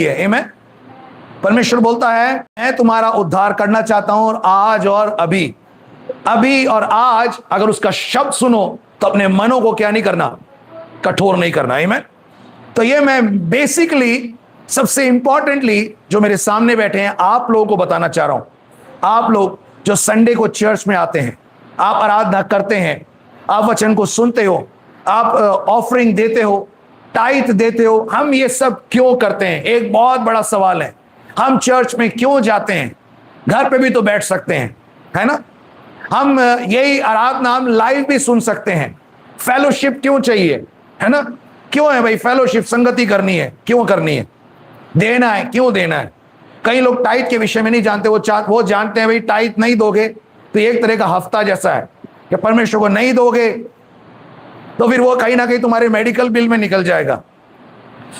है। आमेन। परमेश्वर बोलता है मैं तुम्हारा उद्धार करना चाहता हूं, और आज और अभी, अभी और आज अगर उसका शब्द सुनो तो अपने मनों को क्या नहीं करना, कठोर नहीं करना। आमेन। तो ये मैं बेसिकली सबसे इंपॉर्टेंटली जो मेरे सामने बैठे हैं आप लोगों को बताना चाह रहा हूं। आप लोग जो संडे को चर्च में आते हैं, आप आराधना करते हैं, आप वचन को सुनते हो, आप ऑफरिंग देते हो, टाइथ देते हो, हम ये सब क्यों करते हैं? एक बहुत बड़ा सवाल है। हम चर्च में क्यों जाते हैं? घर पे भी तो बैठ सकते हैं, है ना? हम यही आराधना हम लाइव भी सुन सकते हैं। फेलोशिप क्यों चाहिए, है ना? क्यों है भाई फेलोशिप? संगति करनी है, क्यों करनी है? देना है, क्यों देना है? कई लोग टाइथ के विषय में नहीं जानते, वो जानते हैं भाई टाइथ नहीं दोगे तो एक तरह का हफ्ता जैसा है कि परमेश्वर को नहीं दोगे तो फिर वो कहीं ना कहीं तुम्हारे मेडिकल बिल में निकल जाएगा।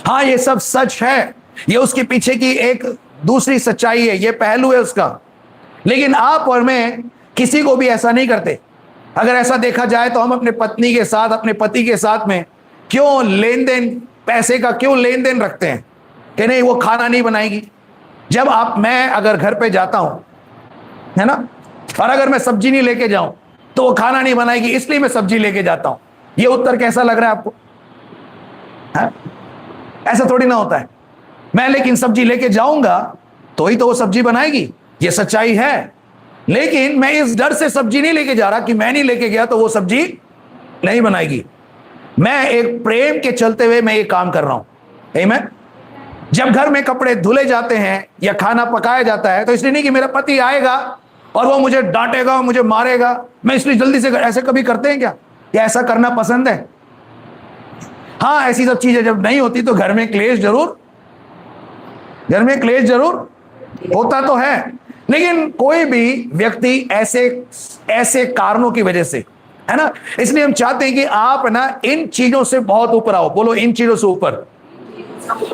हाँ, ये सब सच है, ये उसके पीछे की एक दूसरी सच्चाई है, ये पहलू है उसका। लेकिन आप और मैं किसी को भी ऐसा नहीं करते। अगर ऐसा देखा जाए तो हम अपने पत्नी के साथ, अपने पति के साथ में क्यों लेन देन, पैसे का क्यों लेन देन रखते हैं कि नहीं वो खाना नहीं बनाएगी? जब मैं अगर घर पे जाता हूं, है ना, और अगर मैं सब्जी नहीं लेके जाऊं तो वो खाना नहीं बनाएगी, इसलिए मैं सब्जी लेके जाता हूं। ये उत्तर कैसा लग रहा है आपको? है? ऐसा थोड़ी ना होता है। मैं लेकिन सब्जी लेके जाऊंगा तो ही तो वो सब्जी बनाएगी, ये सच्चाई है। लेकिन मैं इस डर से सब्जी नहीं लेके जा रहा कि मैं नहीं लेके गया तो वो सब्जी नहीं बनाएगी। मैं एक प्रेम के चलते हुए मैं ये काम कर रहा हूं। आमीन। जब घर में कपड़े धुले जाते हैं या खाना पकाया जाता है तो इसलिए नहीं कि मेरा पति आएगा और वो मुझे डांटेगा, मुझे मारेगा, मैं इसलिए जल्दी से, ऐसे कभी करते हैं क्या? या ऐसा करना पसंद है? हाँ, ऐसी सब चीजें जब नहीं होती तो घर में क्लेश जरूर होता तो है। लेकिन कोई भी व्यक्ति ऐसे कारणों की वजह से, है ना, इसलिए हम चाहते हैं कि आप ना इन चीजों से बहुत ऊपर आओ। बोलो, इन चीजों से ऊपर।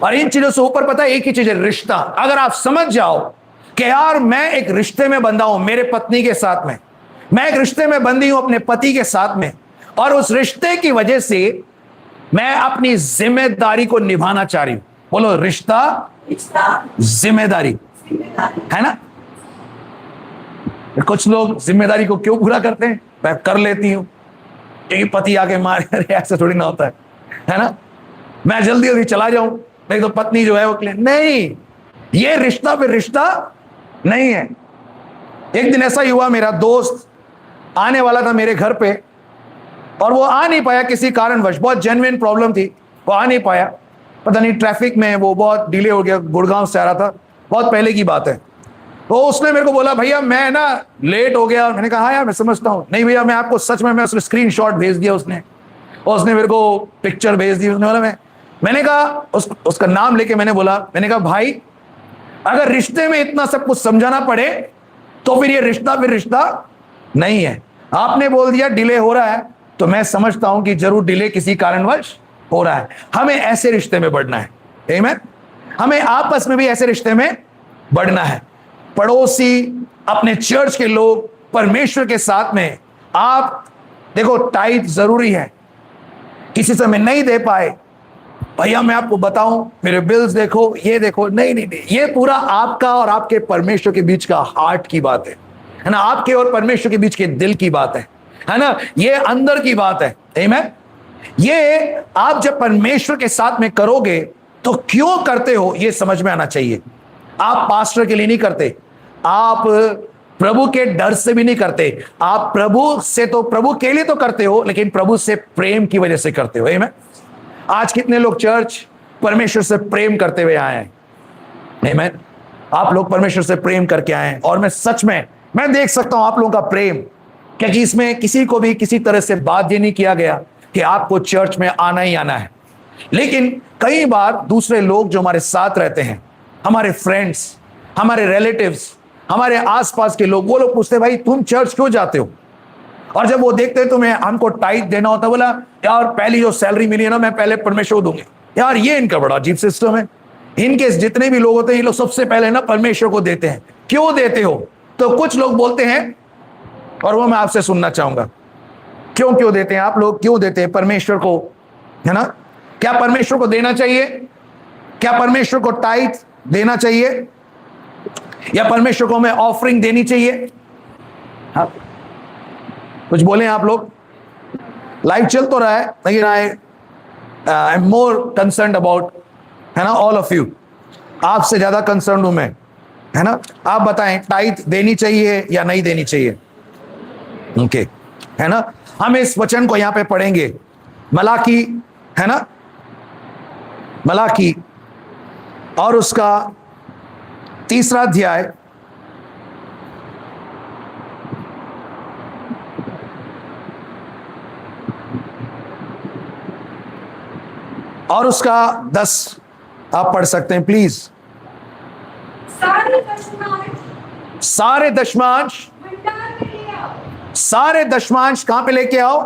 और इन चीजों से ऊपर पता है एक ही चीज है, रिश्ता। अगर आप समझ जाओ कि यार मैं एक रिश्ते में बंधा हूं मेरे पत्नी के साथ में, मैं एक रिश्ते में बंधी हूं अपने पति के साथ में, और उस रिश्ते की वजह से मैं अपनी जिम्मेदारी को निभाना चाह रही हूं। बोलो, रिश्ता, जिम्मेदारी, है ना? कुछ लोग जिम्मेदारी को क्यों पूरा करते हैं? मैं कर लेती हूं क्योंकि पति आके मारे, ऐसा थोड़ी ना होता है ना? मैं जल्दी जल्दी चला जाऊं नहीं तो पत्नी जो है वो नहीं, ये रिश्ता फिर रिश्ता नहीं है। एक दिन ऐसा ही हुआ, मेरा दोस्त आने वाला था मेरे घर पे और वो आ नहीं पाया किसी कारणवश, बहुत जेन्युइन प्रॉब्लम थी, वो आ नहीं पाया। पता नहीं ट्रैफिक में वो बहुत डिले हो गया, गुड़गांव से आ रहा था, बहुत पहले की बात है। तो उसने मेरे को बोला, भैया मैं ना लेट हो गया। मैंने कहा हाँ यार मैं समझता हूँ। नहीं भैया मैं आपको सच में, मैं उसने स्क्रीनशॉट भेज दिया उसने, और उसने मेरे को पिक्चर भेज दी। उसने बोला मैंने कहा उसका नाम लेके मैंने बोला, मैंने कहा भाई अगर रिश्ते में इतना सब कुछ समझाना पड़े तो फिर ये रिश्ता फिर रिश्ता नहीं है। आपने बोल दिया डिले हो रहा है तो मैं समझता हूं कि जरूर डिले किसी कारणवश हो रहा है। हमें ऐसे रिश्ते में बढ़ना है। आमीन। हमें आपस में भी ऐसे रिश्ते में बढ़ना है। पड़ोसी, अपने चर्च के लोग, परमेश्वर के साथ में आप देखो, टाइट जरूरी है। किसी समय नहीं दे पाए, भैया मैं आपको बताऊं मेरे बिल्स देखो, ये देखो, नहीं, ये पूरा आपका और आपके परमेश्वर के बीच का हार्ट की बात है ना? आपके और परमेश्वर के बीच के दिल की बात है ना? ये अंदर की बात है। आमीन। ये आप जब परमेश्वर के साथ में करोगे तो क्यों करते हो ये समझ में आना चाहिए। आप पास्टर के लिए नहीं करते, आप प्रभु के डर से भी नहीं करते, आप प्रभु से तो, प्रभु के लिए तो करते हो लेकिन प्रभु से प्रेम की वजह से करते हो। आमीन। आज कितने लोग चर्च परमेश्वर से प्रेम करते हुए आए हैं? आमीन। आप लोग परमेश्वर से प्रेम करके आए हैं, और मैं सच में मैं देख सकता हूं आप लोगों का प्रेम, क्योंकि इसमें किसी को भी किसी तरह से बाध्य नहीं किया गया कि आपको चर्च में आना ही आना है। लेकिन कई बार दूसरे लोग जो हमारे साथ रहते हैं, हमारे फ्रेंड्स, हमारे रिलेटिव्स, हमारे आसपास के लोग, वो लोग पूछते भाई तुम चर्च क्यों जाते हो? और जब वो देखते हैं तुम्हें हमको टाइट देना होता, बोला यार पहली जो सैलरी मिली है ना मैं पहले परमेश्वर को दूंगी। यार ये इनका बड़ा अजीब सिस्टम है। इनके जितने भी लोग होते हैं ये लोग सबसे पहले ना परमेश्वर को देते हैं। क्यों देते हो? तो कुछ लोग बोलते हैं, और वो मैं आपसे सुनना चाहूंगा, क्यों देते हैं आप लोग? क्यों देते हैं परमेश्वर को, है ना? क्या परमेश्वर को देना चाहिए? क्या परमेश्वर को टाइट देना चाहिए या परमेश्वर को हमें ऑफरिंग देनी चाहिए? हाँ, कुछ बोले आप लोग? लाइव चल तो रहा है, लेकिन I am more concern about, है ना, ऑल ऑफ यू। आपसे ज्यादा कंसर्न हूं मैं, है ना। आप बताएं, टाइट देनी चाहिए या नहीं देनी चाहिए? ओके, है ना। हम इस वचन को यहां पे पढ़ेंगे, मलाकी, है ना, मलाकी और उसका 3रा अध्याय और उसका 10 आप पढ़ सकते हैं प्लीज। सारे दशमांश कहां पे लेके आओ?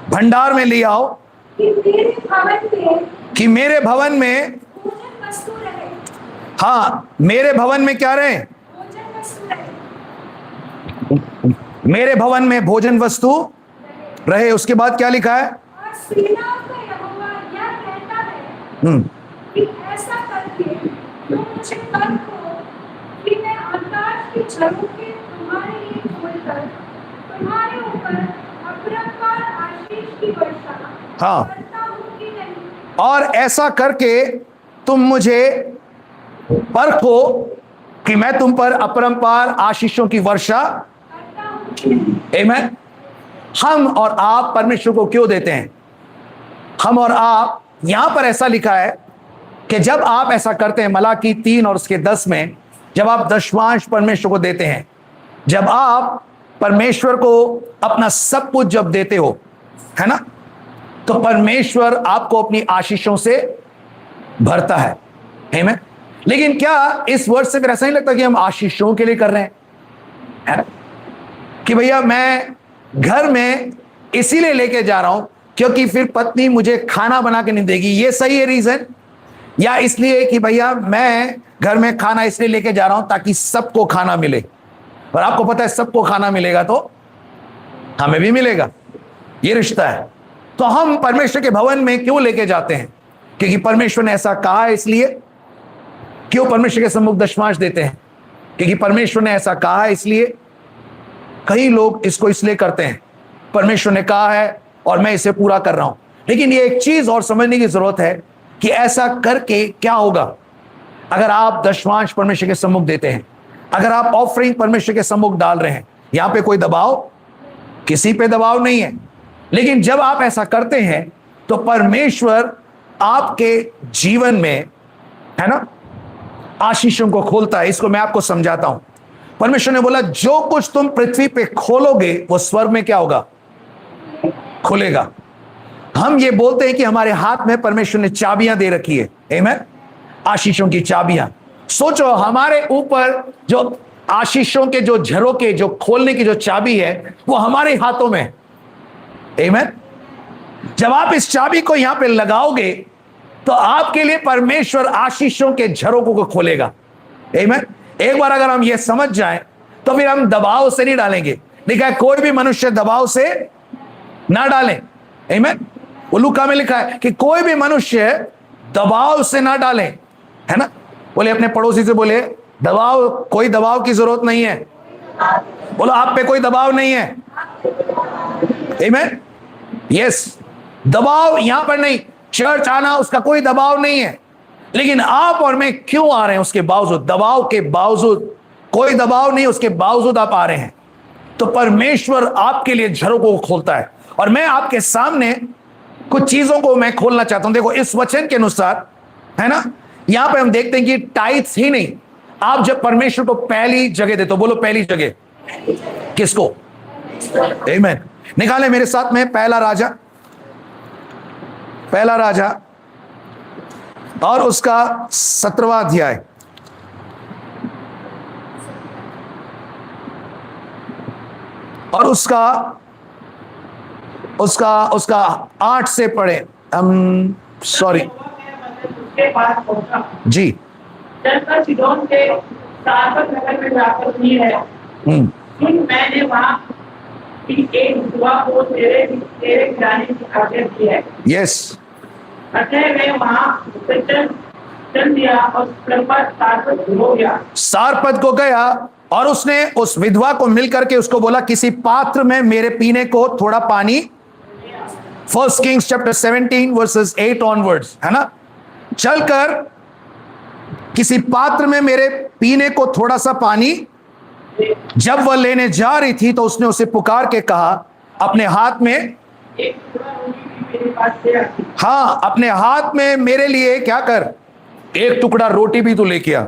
भंडार में ले आओ, कि मेरे भवन में हाँ, मेरे भवन में क्या रहे? मेरे भवन में भोजन वस्तु रहे। उसके बाद क्या लिखा है? ऐसा करके तुम मुझे कल को कि मैं आकाश की झरोखे तुम्हारे लिए खोलकर तुम्हारे ऊपर अपरंपार आशीष की वर्षा करता हूं कि नहीं। और ऐसा करके तुम मुझे परखो कि मैं तुम पर अपरंपार आशीषों की वर्षा करता हूं। आमीन। हम और आप परमेश्वर को क्यों देते हैं? हम और आप, यहां पर ऐसा लिखा है कि जब आप ऐसा करते हैं, मलाकी 3 और उसके 10 में, जब आप दशमांश परमेश्वर को देते हैं, जब आप परमेश्वर को अपना सब कुछ जब देते हो, है ना, तो परमेश्वर आपको अपनी आशीषों से भरता है। आमीन। लेकिन क्या इस वर्ष से फिर ऐसा नहीं लगता कि हम आशीषों के लिए कर रहे हैं, है ना, कि भैया मैं घर में इसीलिए लेके जा रहा हूं क्योंकि फिर पत्नी मुझे खाना बना के नहीं देगी, ये सही है रीजन? या इसलिए कि भैया मैं घर में खाना इसलिए लेके जा रहा हूं ताकि सबको खाना मिले, और आपको पता है सबको खाना मिलेगा तो हमें भी मिलेगा, ये रिश्ता है। तो हम परमेश्वर के भवन में क्यों लेके जाते हैं? क्योंकि परमेश्वर ने ऐसा कहा है, इसलिए। क्यों परमेश्वर के सम्मुख दशमांश देते हैं? क्योंकि परमेश्वर ने ऐसा कहा है, इसलिए। कई लोग इसको इसलिए करते हैं, परमेश्वर ने कहा है और मैं इसे पूरा कर रहा हूं। लेकिन ये एक चीज और समझने की जरूरत है कि ऐसा करके क्या होगा। अगर आप दशमांश परमेश्वर के सम्मुख देते हैं, अगर आप ऑफरिंग परमेश्वर के सम्मुख डाल रहे हैं, यहां पे कोई दबाव, किसी पे दबाव नहीं है, लेकिन जब आप ऐसा करते हैं तो परमेश्वर आपके जीवन में, है ना, आशीषों को खोलता है। इसको मैं आपको समझाता हूं। परमेश्वर ने बोला जो कुछ तुम पृथ्वी पे खोलोगे वो स्वर्ग में क्या होगा? खुलेगा। हम ये बोलते हैं कि हमारे हाथ में परमेश्वर ने चाबियां दे रखी है। आमीन। आशीषों की चाबियां। सोचो, हमारे ऊपर जो आशीषों के जो झरोके, जो खोलने की जो चाबी है, वो हमारे हाथों में। आमीन। जब आप इस चाबी को यहां पे लगाओगे तो आपके लिए परमेश्वर आशीषों के झरोकों को खोलेगा। आमीन। एक बार अगर हम ये समझ जाएं तो फिर हम दबाव से नहीं डालेंगे। लिखा है कोई भी मनुष्य दबाव से ना डालें। आमीन। वो लूका में लिखा है कि कोई भी मनुष्य दबाव से ना डालें, है ना। बोले अपने पड़ोसी से, बोले दबाव, कोई दबाव की जरूरत नहीं है। बोलो आप पे कोई दबाव नहीं है। आमीन। यस, दबाव यहां पर नहीं। चर्च आना उसका कोई दबाव नहीं है, लेकिन आप और मैं क्यों आ रहे हैं उसके बावजूद, दबाव के बावजूद, कोई दबाव नहीं, उसके बावजूद आप आ रहे हैं, तो परमेश्वर आपके लिए झरोकों को खोलता है। और मैं आपके सामने कुछ चीजों को मैं खोलना चाहता हूं। देखो इस वचन के अनुसार, है ना, यहां पे हम देखते हैं कि टाइट्स ही नहीं, आप जब परमेश्वर को पहली जगह देते हो, बोलो पहली जगह किसको? आमीन। निकाले मेरे साथ में पहला राजा और उसका 17वां अध्याय और उसका 8 से पढ़े। सॉरी जी। मैंने वहां एक दुआ को तेरे गिराने की आज्ञा दी है। यस। अतः मैं वहां चल दिया और सारपत हो गया। सारपत को गया और उसने उस विधवा को मिलकर के उसको बोला, किसी पात्र में मेरे पीने को थोड़ा पानी। 1 Kings chapter 17 verses 8 onwards, है ना। चलकर किसी पात्र में मेरे पीने को थोड़ा सा पानी। जब वह लेने जा रही थी तो उसने उसे पुकार के कहा, अपने हाथ में, एक टुकड़ा रोटी भी मेरे पास ले आ। हाँ, अपने हाथ में मेरे लिए क्या कर, एक टुकड़ा रोटी भी तू लेके आ।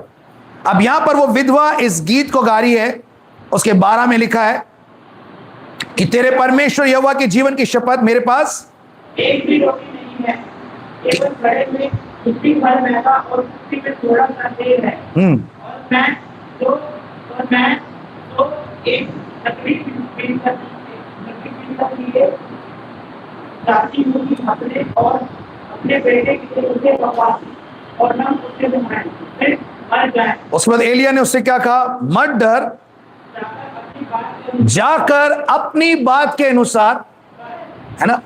अब यहां पर वो विधवा इस गीत को गा रही है। उसके 12 में लिखा है कि तेरे परमेश्वर यहोवा के जीवन की शपथ, मेरे पास एक भी रोटी नहीं है, केवल घड़े में मुट्ठी भर मैदा और मुट्ठी में थोड़ा सा तेल है। और मैं तो एक लकड़ी पीढ़ी लिए जाती हूँ कि अपने बेटे के लिए उसे पका और हम उसे बनाए, फिर मर जाए। उसके बाद एलिया ने उससे क्या कहा, मत डर, जाकर अपनी बात के अनुसार, है ना।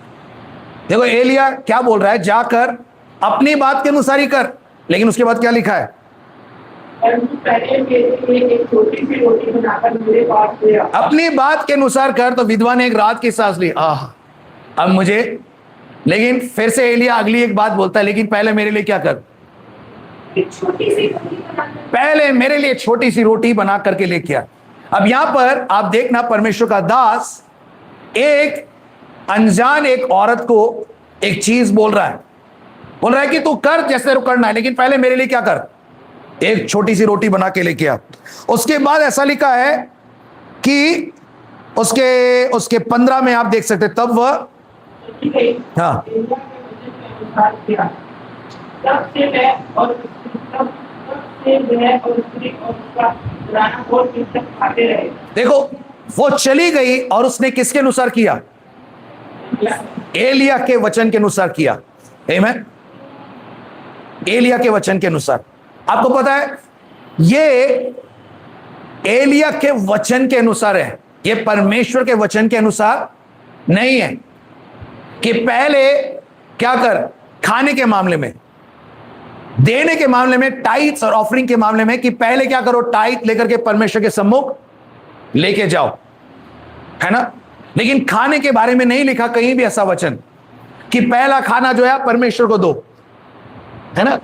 देखो एलिया क्या बोल रहा है, जाकर अपनी बात के अनुसार ही कर। लेकिन उसके बाद क्या लिखा है, परंतु पहले मेरे लिए एक छोटी सी रोटी बनाकर मेरे पास ले आ। अपनी बात के अनुसार कर। तो विधवा ने एक रात की सांस ली, आह अब मुझे। लेकिन फिर से एलिया अगली एक बात बोलता है, लेकिन पहले मेरे लिए क्या कर, एक छोटी सी रोटी बनाकर पहले मेरे लिए छोटी सी रोटी बना करके लेके आ। अब यहां पर आप देखना, परमेश्वर का दास एक अनजान एक औरत को एक चीज बोल रहा है कि तू कर जैसे करना है, लेकिन पहले मेरे लिए क्या कर, एक छोटी सी रोटी बना के लेके आ। उसके बाद ऐसा लिखा है कि उसके 15 में आप देख सकते, तब वह, हाँ, तब से वह और स्त्री और उसका पुराना और तक खाते रहे। देखो वो चली गई और उसने किसके अनुसार किया, एलिया के वचन के अनुसार किया। आमीन, एलिया के वचन के अनुसार। आपको पता है ये एलिया के वचन के अनुसार है, ये परमेश्वर के वचन के अनुसार नहीं है कि पहले क्या कर, खाने के मामले में, देने के मामले में, टाइट्स और ऑफरिंग के मामले में, कि पहले क्या करो, टाइट लेकर के परमेश्वर के सम्मुख लेके जाओ, है ना। लेकिन खाने के बारे में नहीं लिखा कहीं भी ऐसा वचन कि पहला खाना जो है परमेश्वर को दो, है ना।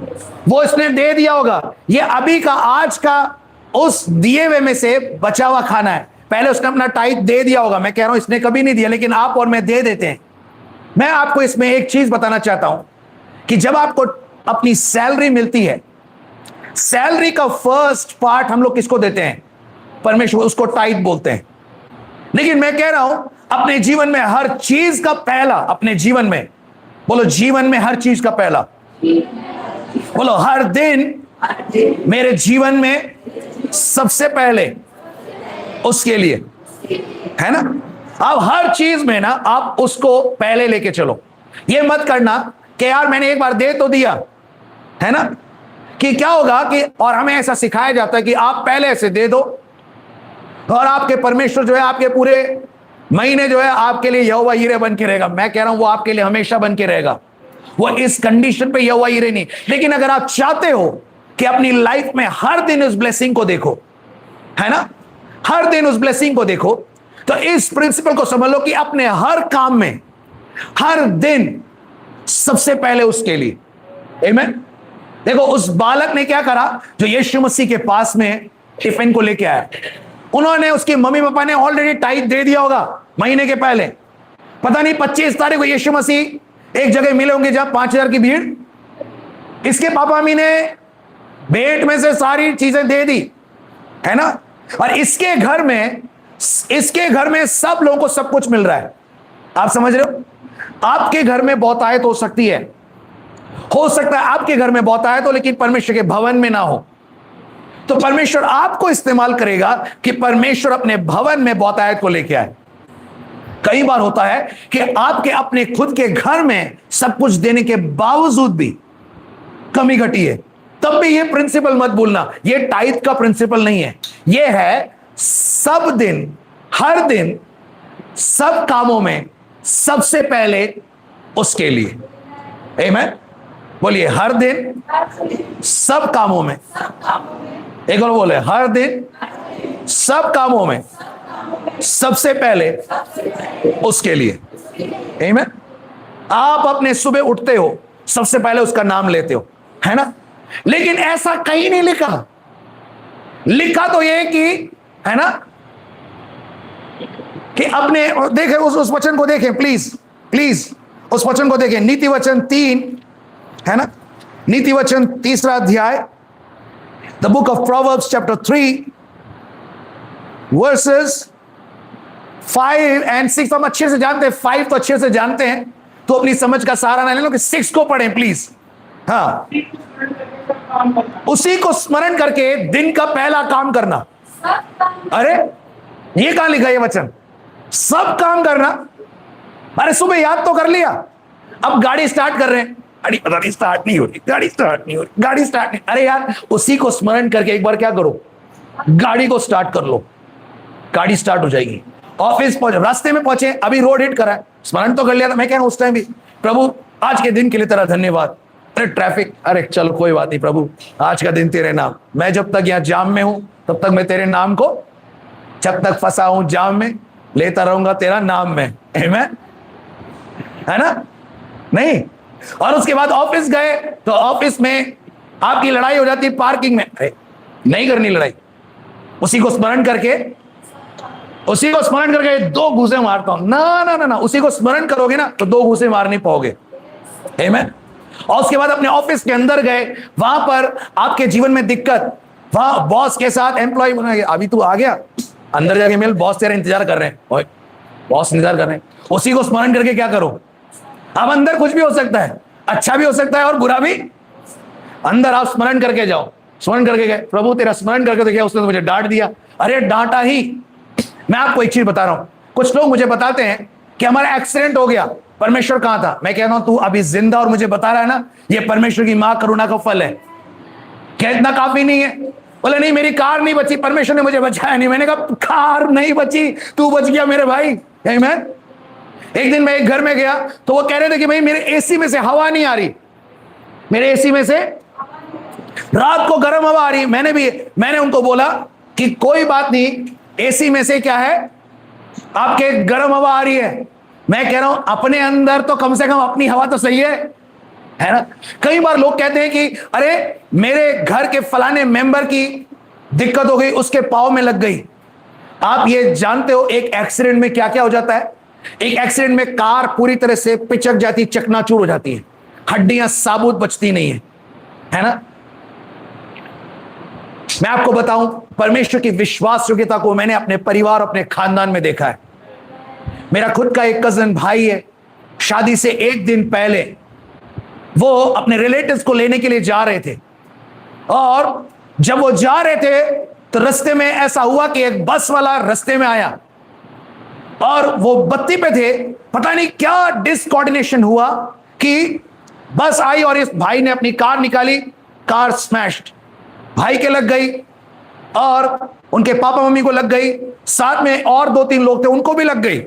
वो इसने दे दिया होगा, ये अभी का आज का उस दिए हुए में से बचा हुआ खाना है। पहले उसने अपना टाइट दे दिया होगा। मैं कह रहा हूं इसने कभी नहीं दिया, लेकिन आप और मैं दे देते हैं। मैं आपको इसमें एक चीज बताना चाहता हूं कि जब आपको अपनी सैलरी मिलती है, सैलरी का फर्स्ट पार्ट हम लोग किसको देते हैं, परमेश्वर, उसको टाइट बोलते हैं। लेकिन मैं कह रहा हूं अपने जीवन में हर चीज का पहला, अपने जीवन में बोलो, जीवन में हर चीज का पहला, बोलो हर दिन मेरे जीवन में सबसे पहले उसके लिए, है ना। अब हर चीज में ना आप उसको पहले लेके चलो। ये मत करना कि यार मैंने एक बार दे तो दिया, है ना, कि क्या होगा कि, और हमें ऐसा सिखाया जाता है कि आप पहले ऐसे दे दो और आपके परमेश्वर जो है आपके पूरे महीने जो है आपके लिए यहोवा यीरे बन के रहेगा। मैं कह रहा हूं वो आपके लिए हमेशा बन के रहेगा। वो इस कंडीशन पे यहोवा यीरे नहीं, लेकिन अगर आप चाहते हो कि अपनी लाइफ में हर दिन उस ब्लेसिंग को देखो, है ना, हर दिन उस ब्लेसिंग को देखो, तो इस प्रिंसिपल को समझ लो कि अपने हर काम में हर दिन सबसे पहले उसके लिए। आमीन। देखो उस बालक ने क्या करा जो यीशु मसीह के पास में टिफिन को लेके आया, उन्होंने, उसके मम्मी पापा ने ऑलरेडी टाइट दे दिया होगा महीने के पहले। पता नहीं 25 तारीख को यीशु मसीह एक जगह मिले होंगे जहां 5000 की भीड़, इसके पापा मम्मी ने भेंट में से सारी चीजें दे दी, है ना। और इसके घर में सब लोगों को सब कुछ मिल रहा है। आप समझ रहे हो, आपके घर में बहुतायत हो सकती है, हो सकता है आपके घर में बहुतायत हो लेकिन परमेश्वर के भवन में ना हो, तो परमेश्वर आपको इस्तेमाल करेगा कि परमेश्वर अपने भवन में बहुतायत को लेके आए। कई बार होता है कि आपके अपने खुद के घर में सब कुछ देने के बावजूद भी कमी घटी है, तब भी ये प्रिंसिपल मत भूलना, ये टाइट का प्रिंसिपल नहीं है, ये है सब दिन, हर दिन, सब कामों में सबसे पहले उसके लिए। आमीन। बोलिए हर दिन सब कामों में, एक और बोले हर दिन सब कामों में सबसे पहले उसके लिए। आमीन। आप अपने सुबह उठते हो, सबसे पहले उसका नाम लेते हो, है ना? लेकिन ऐसा कहीं नहीं लिखा। लिखा तो ये कि, है ना, कि अपने देखें उस वचन को देखें, प्लीज प्लीज उस वचन को देखें। नीति वचन 3, है ना, नीति वचन 3 अध्याय, the book of proverbs chapter 3 versus 5 and 6। हम अच्छे से जानते हैं, 5 तो अच्छे से जानते हैं, तो अपनी समझ का सहारा ना ले लो कि 6 को पढ़ें प्लीज। हाँ, उसी को स्मरण करके दिन का पहला काम करना। अरे ये कहां लिखा ये वचन? सब काम करना। अरे सुबह याद तो कर लिया, अब गाड़ी स्टार्ट कर रहे हैं, अरे पता नहीं स्टार्ट नहीं हो रही, गाड़ी स्टार्ट नहीं हो रही, गाड़ी स्टार्ट नहीं। अरे यार, उसी को स्मरण करके एक बार क्या करो, गाड़ी को स्टार्ट कर लो, गाड़ी स्टार्ट हो जाएगी। ऑफिस पहुंचे, रास्ते में पहुंचे, अभी रोड हिट करा है, स्मरण तो कर लिया था। मैं कह रहा हूं उस टाइम भी, प्रभु आज के दिन के लिए तेरा धन्यवाद। अरे ट्रैफिक, अरे चलो कोई बात नहीं प्रभु, आज का दिन तेरे नाम। मैं जब तक यहाँ जाम में हूं तब तक मैं तेरे नाम को, जब तक फंसा हूं जाम में, लेता रहूंगा तेरा नाम में। आमीन, है ना? नहीं। और उसके बाद ऑफिस गए तो ऑफिस में आपकी लड़ाई हो जाती है पार्किंग में। अरे नहीं करनी लड़ाई, उसी को स्मरण करके, उसी को स्मरण करके 2 घूंसे मारता हूं। ना ना ना ना, उसी को स्मरण करोगे ना तो 2 घूंसे मार नहीं पाओगे। आमीन। और उसके बाद अपने ऑफिस के अंदर गए, वहां पर आपके जीवन में दिक्कत, वहां बॉस के साथ एम्प्लॉय बना गया, अभी तू आ गया, अंदर जाके मिल, बॉस तेरा इंतजार कर रहे हैं, ओए बॉस इंतजार कर रहे हैं। उसी को स्मरण करके क्या करो, अब अंदर कुछ भी हो सकता है, अच्छा भी हो सकता है और बुरा भी। अंदर आप स्मरण करके जाओ, स्मरण करके गए, प्रभु तेरा स्मरण करके तो क्या, उसने तो मुझे डांट दिया। अरे डांटा ही, मैं आपको एक चीज बता रहा हूं, कुछ लोग मुझे बताते हैं कि हमारा एक्सीडेंट हो गया, परमेश्वर कहां था? मैं कहता हूं तू अभी जिंदा और मुझे बता रहा है ना, ये परमेश्वर की मां करुणा का फल है। क्या इतना काफी नहीं है? बोले नहीं मेरी कार नहीं बची, परमेश्वर ने मुझे बचाया नहीं। मैंने कहा कार नहीं बची, तू बच गया मेरे भाई। आमीन। एक दिन मैं एक घर में गया तो वो कह रहे थे कि भाई मेरे एसी में से हवा नहीं आ रही, मेरे एसी में से रात को गर्म हवा आ रही। मैंने उनको बोला कि कोई बात नहीं, एसी में से क्या है, आपके गर्म हवा आ रही है। मैं कह रहा हूं अपने अंदर तो कम से कम अपनी हवा तो सही है ना? कई बार लोग कहते हैं कि अरे मेरे घर के फलाने मेंबर की दिक्कत हो गई, उसके पांव में लग गई। आप ये जानते हो एक एक्सीडेंट में क्या क्या हो जाता है? एक एक्सीडेंट में कार पूरी तरह से पिचक जाती, चकनाचूर हो जाती है, हड्डियां साबुत बचती नहीं है ना? मैं आपको बताऊं, परमेश्वर की विश्वास योग्यता को मैंने अपने परिवार, अपने खानदान में देखा है। मेरा खुद का एक कजन भाई है, शादी से 1 दिन पहले वो अपने रिलेटिव्स को लेने के लिए जा रहे थे, और जब वो जा रहे थे तो रास्ते में ऐसा हुआ कि एक बस वाला रास्ते में आया और वो बत्ती पे थे, पता नहीं क्या डिसकोऑर्डिनेशन हुआ कि बस आई और इस भाई ने अपनी कार निकाली, कार स्मैश्ड, भाई के लग गई और उनके पापा मम्मी को लग गई, साथ में और 2-3 लोग थे उनको भी लग गई।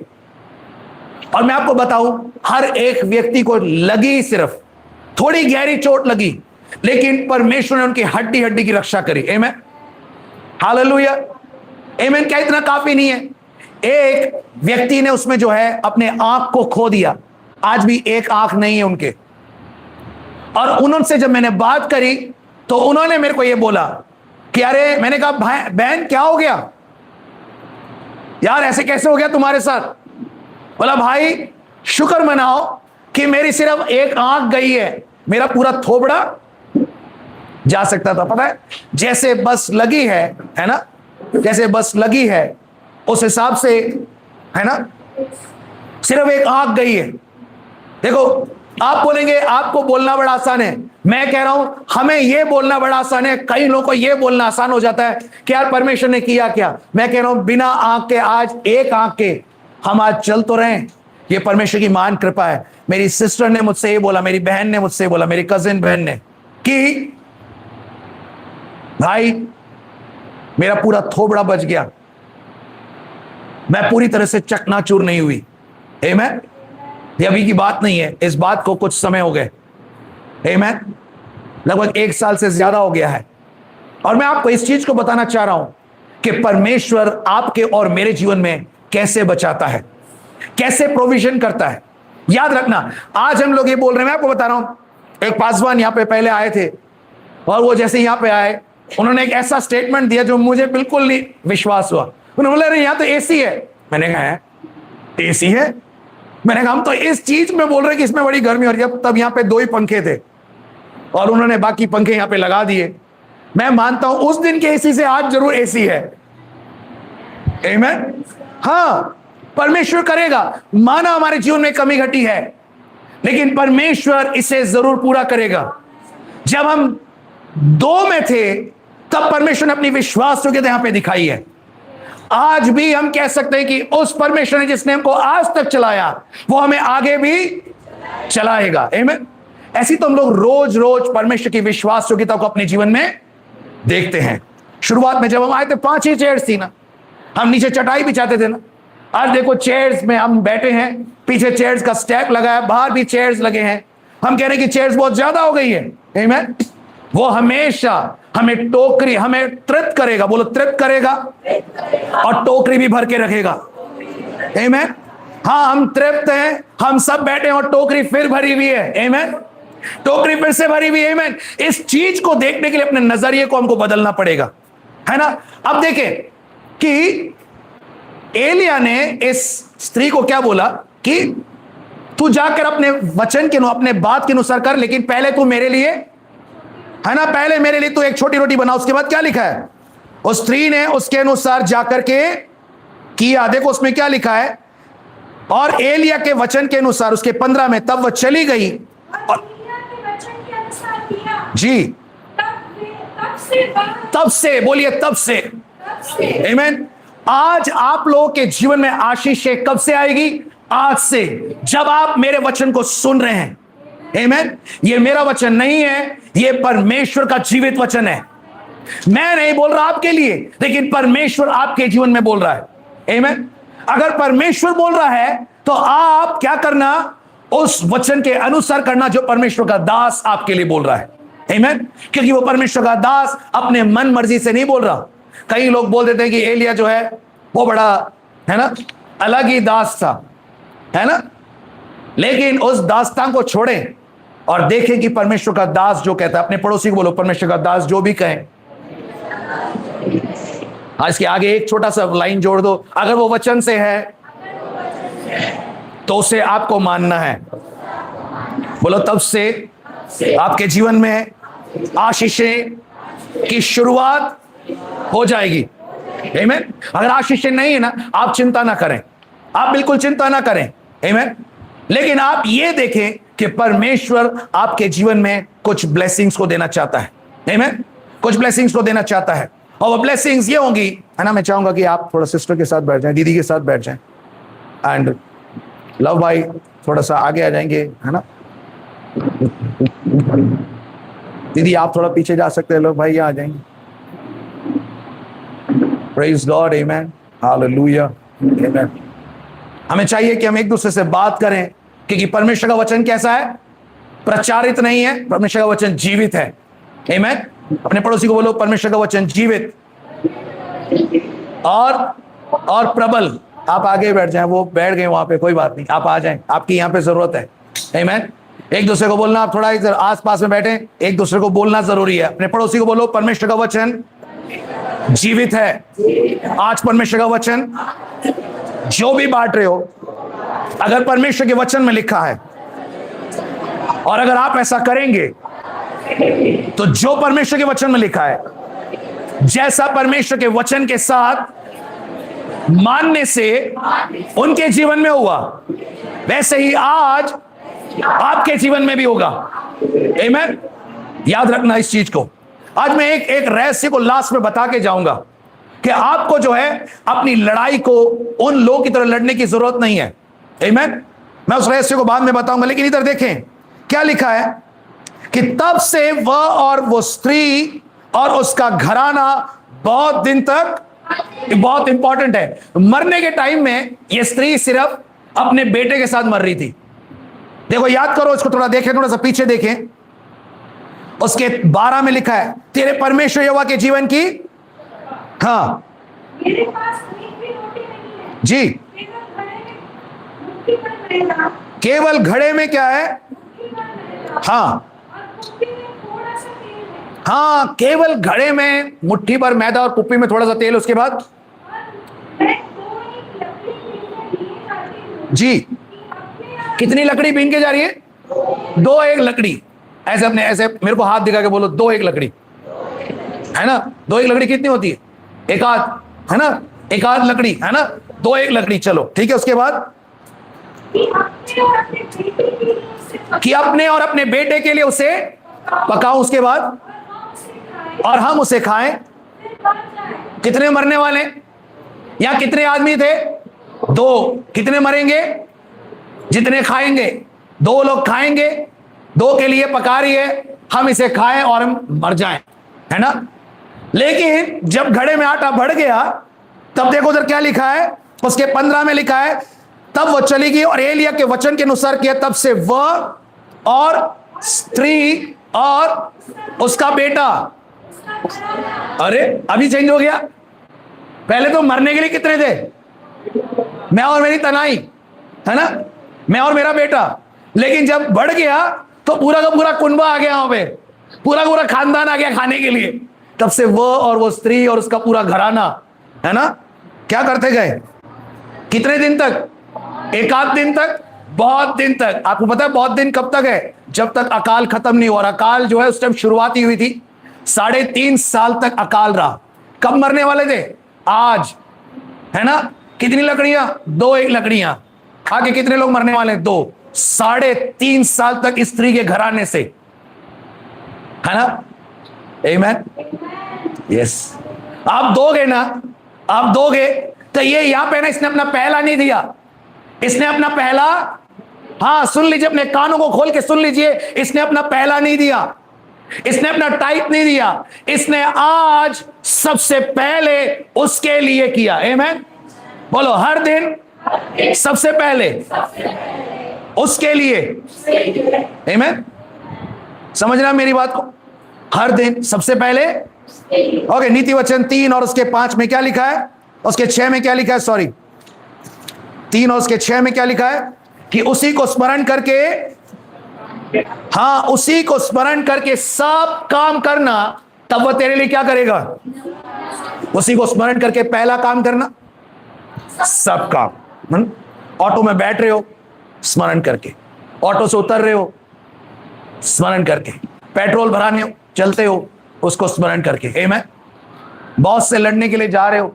और मैं आपको बताऊं, हर एक व्यक्ति को लगी, सिर्फ थोड़ी गहरी चोट लगी, लेकिन परमेश्वर ने उनकी हड्डी हड्डी की रक्षा करी। आमीन, हालेलुया, आमीन। क्या इतना काफी नहीं है? एक व्यक्ति ने उसमें जो है अपने आंख को खो दिया, आज भी एक आंख नहीं है उनके। और उनसे जब मैंने बात करी तो उन्होंने मेरे को यह बोला कि अरे, मैंने कहा भाई बहन क्या हो गया यार, ऐसे कैसे हो गया तुम्हारे साथ? बोला भाई शुक्र मनाओ कि मेरी सिर्फ एक आंख गई है, मेरा पूरा थोबड़ा जा सकता था। पता है, जैसे बस लगी है ना, जैसे बस लगी है उस हिसाब से, है ना, सिर्फ एक आंख गई है। देखो, आप बोलेंगे आपको बोलना बड़ा आसान है, मैं कह रहा हूं हमें यह बोलना बड़ा आसान है। कई लोगों को यह बोलना आसान हो जाता है कि यार परमेश्वर ने किया क्या। मैं कह रहा हूं बिना आंख के, आज एक आंख के हम आज चल तो रहे हैं, ये परमेश्वर की महान कृपा है। मेरी सिस्टर ने मुझसे ये बोला, मेरी बहन ने मुझसे बोला, मेरी कजिन बहन ने, कि भाई मेरा पूरा थोबड़ा बच गया, मैं पूरी तरह से चकनाचूर नहीं हुई। आमीन। ये अभी की बात नहीं है, इस बात को कुछ समय हो गए, आमेन। लगभग 1 साल से ज्यादा हो गया है, और मैं आपको इस चीज को बताना चाह रहा हूं कि परमेश्वर आपके और मेरे जीवन में कैसे बचाता है, कैसे प्रोविजन करता है। याद रखना, आज हम लोग ये बोल रहे हैं, मैं आपको बता रहा हूं, एक पासवान यहां पे पहले आए थे, और वो जैसे यहां पे आए, उन्होंने एक ऐसा स्टेटमेंट दिया जो मुझे बिल्कुल नहीं विश्वास हुआ। उन्होंने बोला, अरे यहां तो एसी है। मैंने कहा, है एसी है? मैंने कहा, हम तो इस चीज में बोल रहे हैं कि इसमें बड़ी गर्मी हो रही है। तब यहां पे 2 ही पंखे थे, और उन्होंने बाकी पंखे यहां पे लगा दिए। मैं मानता हूं उस दिन के एसी से आज जरूर एसी है। आमेन। हाँ, परमेश्वर करेगा। माना हमारे जीवन में कमी घटी है, लेकिन परमेश्वर इसे जरूर पूरा करेगा। जब हम 2 में थे, तब परमेश्वर ने अपनी विश्वास योग्यता यहां पे दिखाई है। आज भी हम कह सकते हैं कि उस परमेश्वर ने जिसने हमको आज तक चलाया, वो हमें आगे भी चलाएगा। आमीन। ऐसी तो हम लोग रोज रोज परमेश्वर की विश्वास योग्यता को अपने जीवन में देखते हैं। शुरुआत में जब हम आए थे 5 ही चेयर्स थी ना, हम नीचे चटाई बिछाते थे ना। आज देखो चेयर्स में हम बैठे हैं, पीछे चेयर्स का स्टैक लगा है, बाहर भी चेयर्स लगे हैं। हम कह रहे हैं कि चेयर्स बहुत ज्यादा हो गई है। आमीन। वो हमेशा हमें टोकरी, हमें तृप्त करेगा। बोलो, तृप्त करेगा, और टोकरी भी भर के रखेगा। आमीन। हाँ, हम तृप्त हैं, हम सब बैठे हैं, और टोकरी फिर भरी हुई है। आमीन। टोकरी फिर से भरी हुई है। आमीन। इस चीज को देखने के लिए अपने नजरिए को हमको बदलना पड़ेगा, है ना। अब देखें कि एलिया ने इस स्त्री को क्या बोला कि तू जाकर अपने वचन के, अपने बात के अनुसार कर, लेकिन पहले तू मेरे लिए, है ना, पहले मेरे लिए तू एक छोटी रोटी बना। उसके बाद क्या लिखा है, उस स्त्री ने उसके अनुसार जाकर के किया। देखो उसमें क्या लिखा है, और एलिया के वचन के अनुसार, उसके 15 में, तब वह चली गई और जी, तब से, बोलिए तब से। आमीन। आज आप लोगों के जीवन में आशीषें कब से आएगी? आज से, जब आप मेरे वचन को सुन रहे हैं। आमीन। ये मेरा वचन नहीं है, ये परमेश्वर का जीवित वचन है। मैं नहीं बोल रहा आपके लिए, लेकिन परमेश्वर आपके जीवन में बोल रहा है। आमीन। अगर परमेश्वर बोल रहा है तो आप क्या करना, उस वचन के अनुसार करना जो परमेश्वर का दास आपके लिए बोल रहा है। आमीन। क्योंकि वो परमेश्वर का दास अपने मन मर्जी से नहीं बोल रहा। कई लोग बोल देते हैं कि एलिया जो है वो बड़ा, है ना, अलग ही दास था, है ना। लेकिन उस दास्तान को छोड़ें और देखें कि परमेश्वर का दास जो कहता है। अपने पड़ोसी को बोलो, परमेश्वर का दास जो भी कहे। आज के आगे एक छोटा सा लाइन जोड़ दो, अगर वो वचन से है तो उसे आपको मानना है। बोलो, तब से आपके जीवन में आशीषें की शुरुआत हो जाएगी। आमीन। अगर आशीषें नहीं है ना, आप चिंता ना करें, आप बिल्कुल चिंता ना करें। आमीन। लेकिन आप ये देखें कि परमेश्वर आपके जीवन में कुछ ब्लेसिंग्स को देना चाहता है। आमीन। कुछ ब्लेसिंग्स को देना चाहता है, और वो ब्लेसिंग्स ये होंगी, है ना। मैं चाहूंगा कि आप थोड़ा सिस्टर के साथ बैठ जाएं, दीदी के साथ बैठ जाएं, एंड लव भाई थोड़ा सा आगे आ जाएंगे, है ना। दीदी आप थोड़ा पीछे जा सकते हैं, लव भाई यहाँ आ जाएंगे। Praise God. आमीन। हालेलुया। आमीन। हमें चाहिए कि हम एक दूसरे से बात करें, क्योंकि परमेश्वर का वचन कैसा है, प्रचारित नहीं है, परमेश्वर का वचन जीवित है। आमीन। अपने पड़ोसी को बोलो, परमेश्वर का वचन जीवित और प्रबल। आप आगे बैठ जाएं, वो बैठ गए वहां पे, कोई बात नहीं, आप आ जाएं, आपकी यहाँ पे जरूरत है। आमीन। एक दूसरे को बोलना, आप थोड़ा इधर आसपास में बैठे, एक दूसरे को बोलना जरूरी है। अपने पड़ोसी को बोलो, परमेश्वर का वचन जीवित है। आज परमेश्वर का वचन जो भी बांट रहे हो, अगर परमेश्वर के वचन में लिखा है, और अगर आप ऐसा करेंगे तो जो परमेश्वर के वचन में लिखा है, जैसा परमेश्वर के वचन के साथ मानने से उनके जीवन में हुआ, वैसे ही आज आपके जीवन में भी होगा। आमीन। याद रखना इस चीज को। आज मैं एक रहस्य को लास्ट में बता के जाऊंगा कि आपको जो है अपनी लड़ाई को उन लोगों की तरह लड़ने की जरूरत नहीं है। आमीन। मैं उस रहस्य को बाद में बताऊंगा, लेकिन इधर देखें क्या लिखा है कि तब से वह और वो स्त्री और उसका घराना बहुत दिन तक, बहुत इंपॉर्टेंट है, मरने के टाइम में ये स्त्री सिर्फ अपने बेटे के साथ मर रही थी। देखो याद करो इसको, थोड़ा देखें, थोड़ा सा पीछे देखें। उसके 12 में लिखा है तेरे परमेश्वर यहोवा के जीवन की, हाँ मेरे पास एक भी रोटी नहीं है, जी, केवल घड़े में मुट्ठी भर मैदा, केवल घड़े में क्या है, मुट्ठी भर मैदा, हाँ और कुप्पी में थोड़ा सा तेल है। हाँ, केवल घड़े में मुट्ठी भर मैदा और कुप्पी में थोड़ा सा तेल। उसके बाद और मैं 2 ईंट लकड़ी बीनने लिए जाती हूँ जी, कि अपने आप कितनी लकड़ी बीन के जा रही है, 2 एक लकड़ी। ऐसे अपने ऐसे मेरे को हाथ दिखा के बोलो 2 एक लकड़ी, है ना। 2 एक लकड़ी कितनी होती है, एक आध, है ना, एक आध लकड़ी, है ना, 2 एक लकड़ी, चलो ठीक है। उसके बाद कि अपने और अपने बेटे के लिए उसे कि अपने और अपने बेटे के लिए उसे पकाओ। उसके बाद और हम उसे खाएं। फिर बच जाए। कितने मरने वाले, या कितने आदमी थे, 2। कितने मरेंगे, जितने खाएंगे। 2 लोग खाएंगे, 2 के लिए पका रही है, हम इसे खाएं और हम मर जाएं, है ना। लेकिन जब घड़े में आटा बढ़ गया तब देखो उधर क्या लिखा है, उसके 15 में लिखा है तब वो चली गई और एलिया के वचन के अनुसार किया, तब से वह और स्त्री और उसका बेटा। अरे अभी चेंज हो गया, पहले तो मरने के लिए कितने थे, मैं और मेरी तनाई, है ना, मैं और मेरा बेटा। लेकिन जब बढ़ गया तो पूरा का पूरा कुनबा आ गया, वहां पे पूरा का पूरा खानदान आ गया खाने के लिए। तब से वो और वो स्त्री और उसका पूरा घराना, है ना, क्या करते गए, कितने दिन तक, एक आध दिन तक, बहुत दिन तक। आपको पता है बहुत दिन कब तक है, जब तक अकाल खत्म नहीं हो रहा। अकाल जो है उस टाइम शुरुआत ही हुई थी, 3.5 साल तक अकाल रहा। कब मरने वाले थे, आज, है ना। कितनी लकड़ियां, 2 एक लकड़ियां। आगे कितने लोग मरने वाले, 2। 3.5 साल तक स्त्री के घराने से, है ना। आमेन, यस। आप दोगे ना, आप दोगे तो ये यहां पे ना, इसने अपना पहला नहीं दिया, इसने अपना पहला, हाँ सुन लीजिए, अपने कानों को खोल के सुन लीजिए, इसने अपना पहला नहीं दिया, इसने अपना टाइप नहीं दिया, इसने आज सबसे पहले उसके लिए किया। आमेन, बोलो हर दिन सबसे पहले उसके लिए। आमेन, समझना मेरी बात को, हर दिन सबसे पहले। ओके, नीति वचन 3 और उसके 5 में क्या लिखा है, उसके 6 में क्या लिखा है, सॉरी 3 और उसके 6 में क्या लिखा है, कि उसी को स्मरण करके, हाँ उसी को स्मरण करके सब काम करना, तब वह तेरे लिए क्या करेगा, उसी को स्मरण करके पहला काम करना, सब काम। ऑटो में बैठ रहे हो, स्मरण करके, ऑटो से उतर रहे हो, स्मरण करके, पेट्रोल भराने हो, चलते हो, उसको स्मरण करके। आमेन, बॉस से लड़ने के लिए जा रहे हो,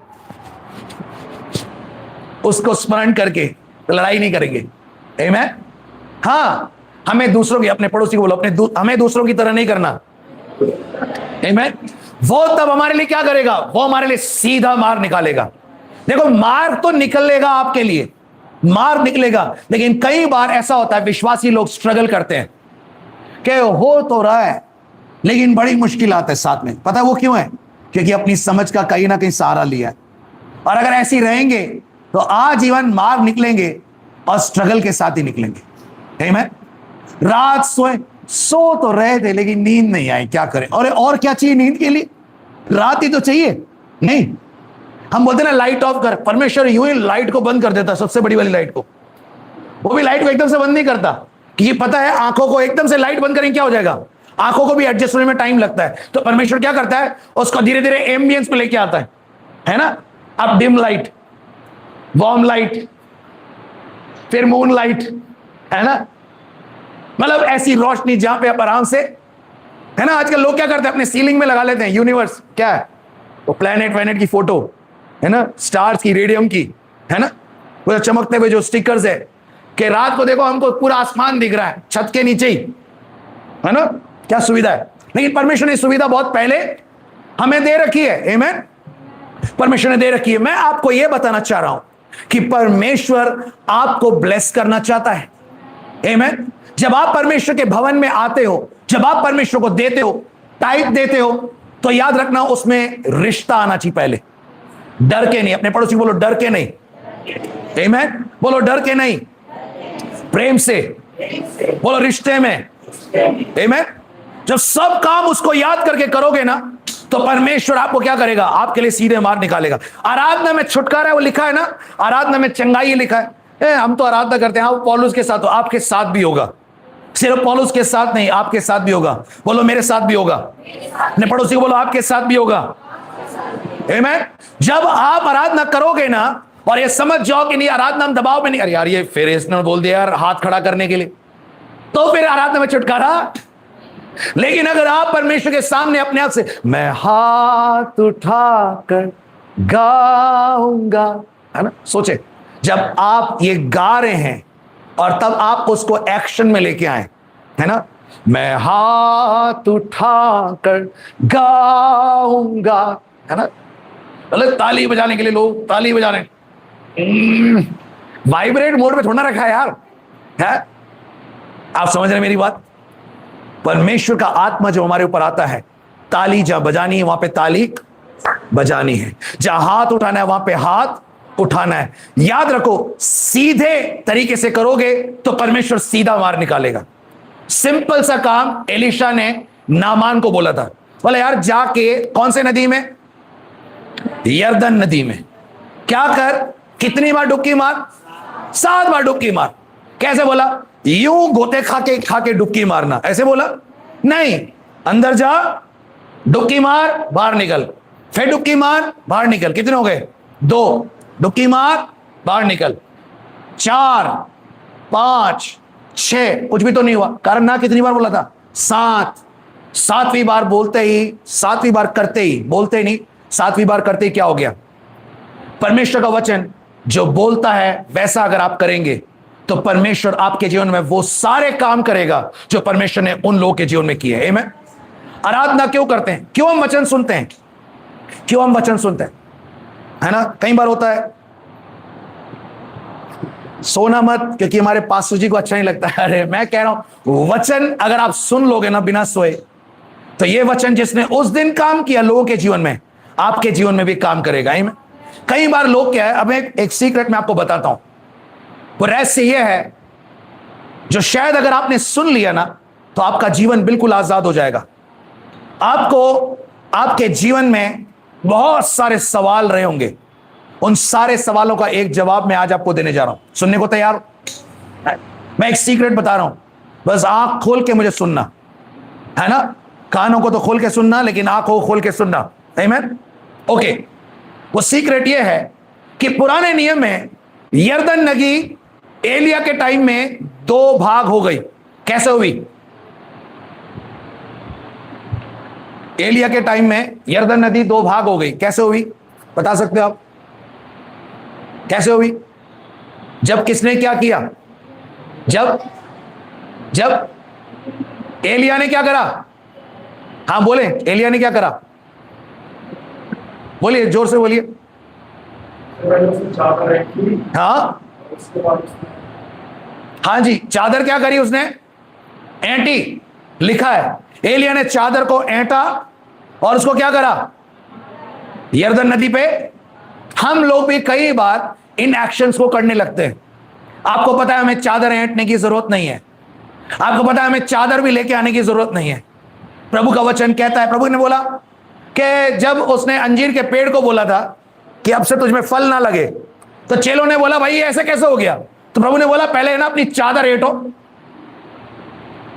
उसको स्मरण करके, तो लड़ाई नहीं करेंगे। आमेन, हाँ, हमें दूसरों की, अपने पड़ोसी को बोलो, हमें दूसरों की तरह नहीं करना। आमेन, वो तब हमारे लिए क्या करेगा, वो हमारे लिए सीधा मार निकालेगा। देखो मार तो निकलेगा आपके लिए, मार निकलेगा, लेकिन कई बार ऐसा होता है विश्वासी लोग स्ट्रगल करते हैं कि हो तो रहा है लेकिन बड़ी मुश्किल आता है साथ में। पता है वो क्यों है, क्योंकि अपनी समझ का कहीं ना कहीं सहारा लिया है। और अगर ऐसे रहेंगे तो आजीवन मार निकलेंगे और स्ट्रगल के साथ ही निकलेंगे। आमेन, रात सो तो रहे थे लेकिन नींद नहीं आई, क्या करें, और क्या चाहिए नींद के लिए, रात ही तो चाहिए। नहीं, हम बोलते ना लाइट ऑफ कर, परमेश्वर यूं ही लाइट को बंद कर देता, सबसे बड़ी वाली लाइट को। वो भी लाइट को एकदम से बंद नहीं करता, क्योंकि पता है आंखों को एकदम से लाइट बंद करेंगे क्या हो जाएगा, आंखों को भी एडजस्ट होने में टाइम लगता है। तो परमेश्वर क्या करता है, उसको धीरे धीरे एम्बियंस में लेके आता है ना। अब डिम लाइट, वार्म लाइट, फिर मून लाइट, है ना, मतलब ऐसी रोशनी जहां पे आप आराम से, है ना। आजकल लोग क्या करते हैं, अपने सीलिंग में लगा लेते हैं यूनिवर्स, क्या है वो, प्लैनेट की फोटो, है ना, स्टार्स की, रेडियम की, है ना, वो चमकते हुए जो स्टिकर्स है, कि रात को देखो हमको पूरा आसमान दिख रहा है छत के नीचे ही, है ना, क्या सुविधा है। लेकिन परमेश्वर ने सुविधा बहुत पहले हमें दे रखी है। आमेन, परमेश्वर ने दे रखी है। मैं आपको यह बताना चाह रहा हूं कि परमेश्वर आपको ब्लेस करना चाहता है। आमेन, जब आप परमेश्वर के भवन में आते हो, जब आप परमेश्वर को देते हो, टाइप देते हो, तो याद रखना उसमें रिश्ता आना चाहिए पहले, डर के नहीं। अपने पड़ोसी बोलो डर के नहीं। आमेन, बोलो डर के नहीं, प्रेम से बोलो, रिश्ते में। आमेन, जब सब काम उसको याद करके करोगे ना, तो परमेश्वर आपको क्या करेगा? आपके लिए सीधे मार्ग निकालेगा। आराधना में छुटकारा है, वो लिखा है ना, आराधना में चंगाई लिखा है। हम तो आराधना करते हैं, पौलुस के साथ, तो आपके साथ भी होगा। सिर्फ पौलुस के साथ नहीं, आपके साथ भी होगा। बोलो मेरे साथ भी होगा। अपने पड़ोसी को बोलो आपके साथ भी होगा। आमीन। जब आप आराधना करोगे ना, और ये समझ जाओ कि नहीं आराधना हम दबाव में नहीं, अरे यार ये फिर इसने बोल दिया यार हाथ खड़ा करने के लिए, तो फिर आराधना में छुटकारा। लेकिन अगर आप परमेश्वर के सामने अपने आप से, मैं हाथ उठाकर गाऊंगा, है ना, सोचे जब आप ये गा रहे हैं और तब आप उसको एक्शन में लेके आए, है ना, मैं हाथ उठाकर गाऊंगा, है ना। मतलब ताली बजाने के लिए लोग ताली बजा रहे हैं, वाइब्रेट मोड पे थोड़ा रखा है यार, है। आप समझ रहे हैं मेरी बात? परमेश्वर का आत्मा जो हमारे ऊपर आता है, ताली जहां बजानी है वहां पे ताली बजानी है, जहां हाथ उठाना है वहां पे हाथ उठाना है। याद रखो, सीधे तरीके से करोगे तो परमेश्वर सीधा मार निकालेगा। सिंपल सा काम एलीशा ने नामान को बोला था, बोला यार जाके कौन से नदी में? यरदन नदी में क्या कर, कितनी बार डुबकी मार? 7 बार डुबकी मार। कैसे बोला? यूं गोते खा के डुबकी मारना, ऐसे बोला नहीं। अंदर जा, डुबकी मार, बाहर निकल, फिर डुबकी मार, बाहर निकल। कितने हो गए? 2। डुबकी मार, बाहर निकल। 4, 5, 6, कुछ भी तो नहीं हुआ। कारण ना कितनी बार बोला था? 7। 7वीं बार बोलते ही, 7वीं बार करते ही, बोलते ही नहीं, 7वीं बार करते ही क्या हो गया? परमेश्वर का वचन जो बोलता है वैसा अगर आप करेंगे तो परमेश्वर आपके जीवन में वो सारे काम करेगा जो परमेश्वर ने उन लोगों के जीवन में किए हैं। आमीन। आराधना क्यों करते हैं? क्यों हम वचन सुनते हैं? क्यों हम वचन सुनते हैं, है ना? कई बार होता है सोना मत, क्योंकि हमारे पास्टर जी को अच्छा नहीं लगता है। अरे मैं कह रहा हूं, वचन अगर आप सुन लोगे ना बिना सोए, तो ये वचन जिसने उस दिन काम किया लोगों के जीवन में, आपके जीवन में भी काम करेगा। आमीन। कई बार लोग क्या है, अब एक सीक्रेट मैं आपको बताता हूं, वो रहस्य ये है, जो शायद अगर आपने सुन लिया ना तो आपका जीवन बिल्कुल आजाद हो जाएगा। आपको आपके जीवन में बहुत सारे सवाल रहे होंगे, उन सारे सवालों का एक जवाब मैं आज आपको देने जा रहा हूं। सुनने को तैयार हो? मैं एक सीक्रेट बता रहा हूं, बस आंख खोल के मुझे सुनना, है ना। कानों को तो खोल के सुनना, लेकिन आंखों को खोल के सुनना। आमीन। ओके, वो सीक्रेट ये है कि पुराने नियम में यरदन नदी एलिया के टाइम में 2 भाग हो गई। कैसे हुई? एलिया के टाइम में यरदन नदी 2 भाग हो गई। कैसे हुई बता सकते हो आप? कैसे हुई? जब किसने क्या किया? जब एलिया ने क्या करा? हाँ बोले, एलिया ने क्या करा? बोलिए, जोर से बोलिए। हाँ जी, चादर क्या करी उसने? ऐंटी। लिखा है एलिया ने चादर को ऐंटा और उसको क्या करा? यरदन नदी पे। हम लोग भी कई बार इन एक्शंस को करने लगते हैं। आपको पता है हमें चादर ऐंटने की जरूरत नहीं है, आपको पता है हमें चादर भी लेके आने की जरूरत नहीं है। प्रभु का वचन कहता है, प्रभु ने बोला कि जब उसने अंजीर के पेड़ को बोला था कि अब से तुझमें फल ना लगे, तो चेलों ने बोला भाई ऐसे कैसे हो गया? तो प्रभु ने बोला पहले ना अपनी चादर ऐंटो,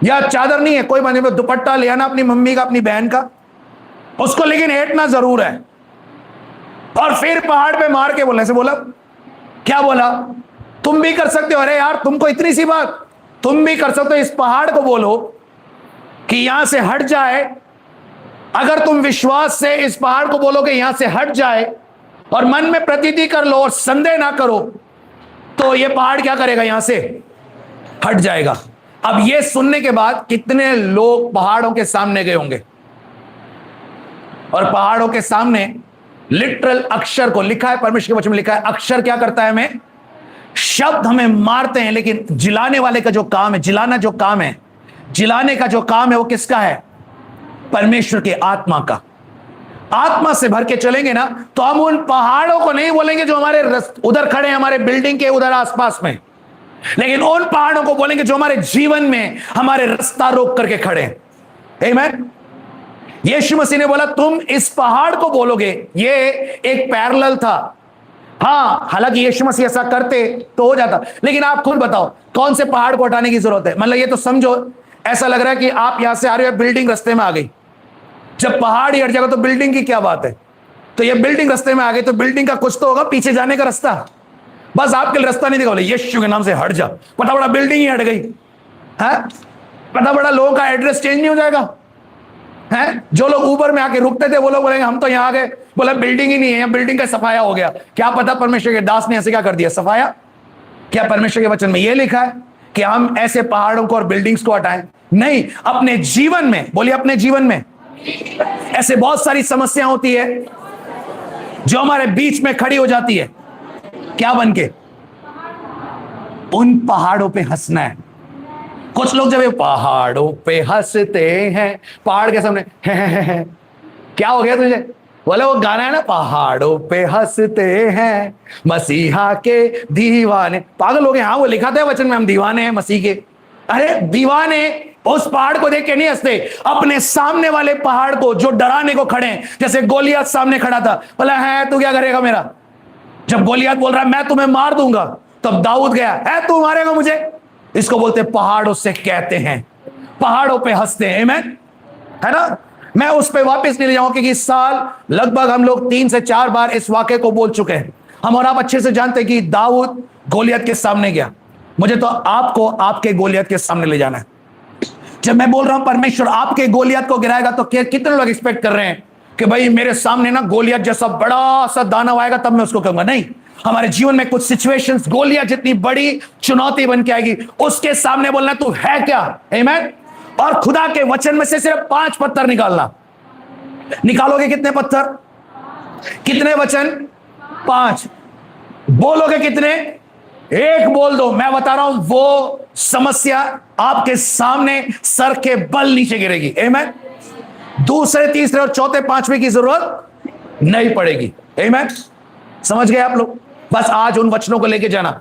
या चादर नहीं है कोई बात नहीं, दुपट्टा ले आना अपनी मम्मी का, अपनी बहन का, उसको लेकिन ऐंटना जरूर है, और फिर पहाड़ पे मार के बोलने से बोला। क्या बोला? तुम भी कर सकते हो। अरे यार तुमको इतनी सी बात, तुम भी कर सकते हो। इस पहाड़ को बोलो कि यहां से हट जाए। अगर तुम विश्वास से इस पहाड़ को बोलोगे यहां से हट जाए, और मन में प्रतीति कर लो और संदेह ना करो, तो ये पहाड़ क्या करेगा? यहां से हट जाएगा। अब ये सुनने के बाद कितने लोग पहाड़ों के सामने गए होंगे, और पहाड़ों के सामने लिटरल अक्षर को लिखा है, परमेश्वर के वचन में लिखा है, अक्षर क्या करता है? हमें, शब्द हमें मारते हैं, लेकिन जिलाने वाले का जो काम है, जिलाना जो काम है, जिलाने का जो काम है, वो किसका है? परमेश्वर के आत्मा का। आत्मा से भर के चलेंगे ना, तो हम उन पहाड़ों को नहीं बोलेंगे जो हमारे उधर खड़े हैं, हमारे बिल्डिंग के उधर आसपास में, लेकिन उन पहाड़ों को बोलेंगे जो हमारे जीवन में हमारे रास्ता रोक करके खड़े हैं। आमीन। यीशु मसीह ने बोला तुम इस पहाड़ को बोलोगे, ये एक पैरेलल था। हाँ, हालांकि यीशु मसीह ऐसा करते तो हो जाता, लेकिन आप खुद बताओ कौन से पहाड़ को हटाने की जरूरत है? मतलब ये तो समझो, ऐसा लग रहा है कि आप यहां से आ रहे हो, बिल्डिंग रास्ते में आ गई। जब पहाड़ ही हट जाएगा तो बिल्डिंग की क्या बात है? तो ये बिल्डिंग रास्ते में आ गई तो बिल्डिंग का कुछ तो होगा, पीछे जाने का रास्ता। बस आपके लिए रास्ता नहीं दिखा, बोले यीशु के नाम से हट जा, पता बड़ा बिल्डिंग ही हट गई है, पता बड़ा लोगों का एड्रेस चेंज नहीं हो जाएगा है? जो लोग ऊबर में आके रुकते थे वो लोग बोलेंगे हम तो यहाँ आ गए, बोला बिल्डिंग ही नहीं है, यहाँ बिल्डिंग का सफाया हो गया। क्या पता परमेश्वर के दास ने ऐसे क्या कर दिया, सफाया? क्या परमेश्वर के वचन में यह लिखा है कि हम ऐसे पहाड़ों को और बिल्डिंग्स को हटाएं? नहीं, अपने जीवन में, बोलिए अपने जीवन में ऐसे बहुत सारी समस्या होती है जो हमारे बीच में खड़ी हो जाती है। क्या बन के? उन पहाड़ों पे हंसना है। कुछ लोग जब ये पहाड़ों पे हंसते हैं, पहाड़ के सामने है। क्या हो गया तुझे? बोले वो गाना है ना, पहाड़ों पे हंसते हैं मसीहा के दीवाने। पागल हो गए? हाँ, वो लिखा था वचन में हम दीवाने हैं मसीह के। अरे दीवाने उस पहाड़ को देख के नहीं हंसते, अपने सामने वाले पहाड़ को जो डराने को खड़े हैं। जैसे गोलियत सामने खड़ा था, बोला है तू क्या करेगा मेरा? जब गोलियत बोल रहा है मैं तुम्हें मार दूंगा, तब दाऊद गया, है तू मारेगा मुझे? इसको बोलते पहाड़ों से कहते हैं, पहाड़ों पे हंसते हैं। आमीन, है ना? मैं उस पे वापस नहीं ले जाऊंगा क्योंकि इस साल लगभग हम लोग 3 से 4 बार इस वाक्य को बोल चुके हैं। हम और आप अच्छे से जानते हैं कि दाऊद गोलियत के सामने गया। मुझे तो आपको आपके गोलियत के सामने ले जाना है। जब मैं बोल रहा हूं परमेश्वर आपके गोलियत को गिराएगा, तो कितने लोग एक्सपेक्ट कर रहे हैं कि भाई मेरे सामने ना गोलियत जैसा बड़ा सा दानव आएगा तब मैं उसको कहूंगा? नहीं, हमारे जीवन में कुछ सिचुएशंस गोलियत जितनी बड़ी चुनौती बन के आएगी, उसके सामने बोलना तू है क्या? आमीन। और खुदा के वचन में से सिर्फ 5 पत्थर निकालना। निकालोगे कितने पत्थर? कितने वचन? 5। बोलोगे कितने? 1 बोल दो। मैं बता रहा हूं वो समस्या आपके सामने सर के बल नीचे गिरेगी। आमीन। दूसरे, तीसरे और चौथे, 5वें की जरूरत नहीं पड़ेगी। आमीन। समझ गए आप लोग? बस आज उन वचनों को लेके जाना।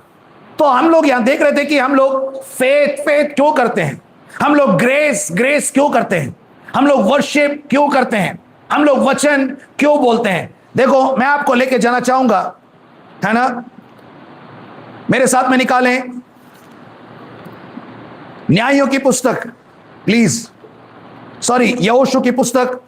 तो हम लोग यहां देख रहे थे कि हम लोग फेथ क्यों करते हैं, हम लोग ग्रेस क्यों करते हैं, हम लोग वर्शिप क्यों करते हैं, हम लोग वचन क्यों बोलते हैं। देखो मैं आपको लेके जाना चाहूंगा, है ना? मेरे साथ में निकालें न्यायों की पुस्तक, प्लीज, सॉरी यहोशू की पुस्तक,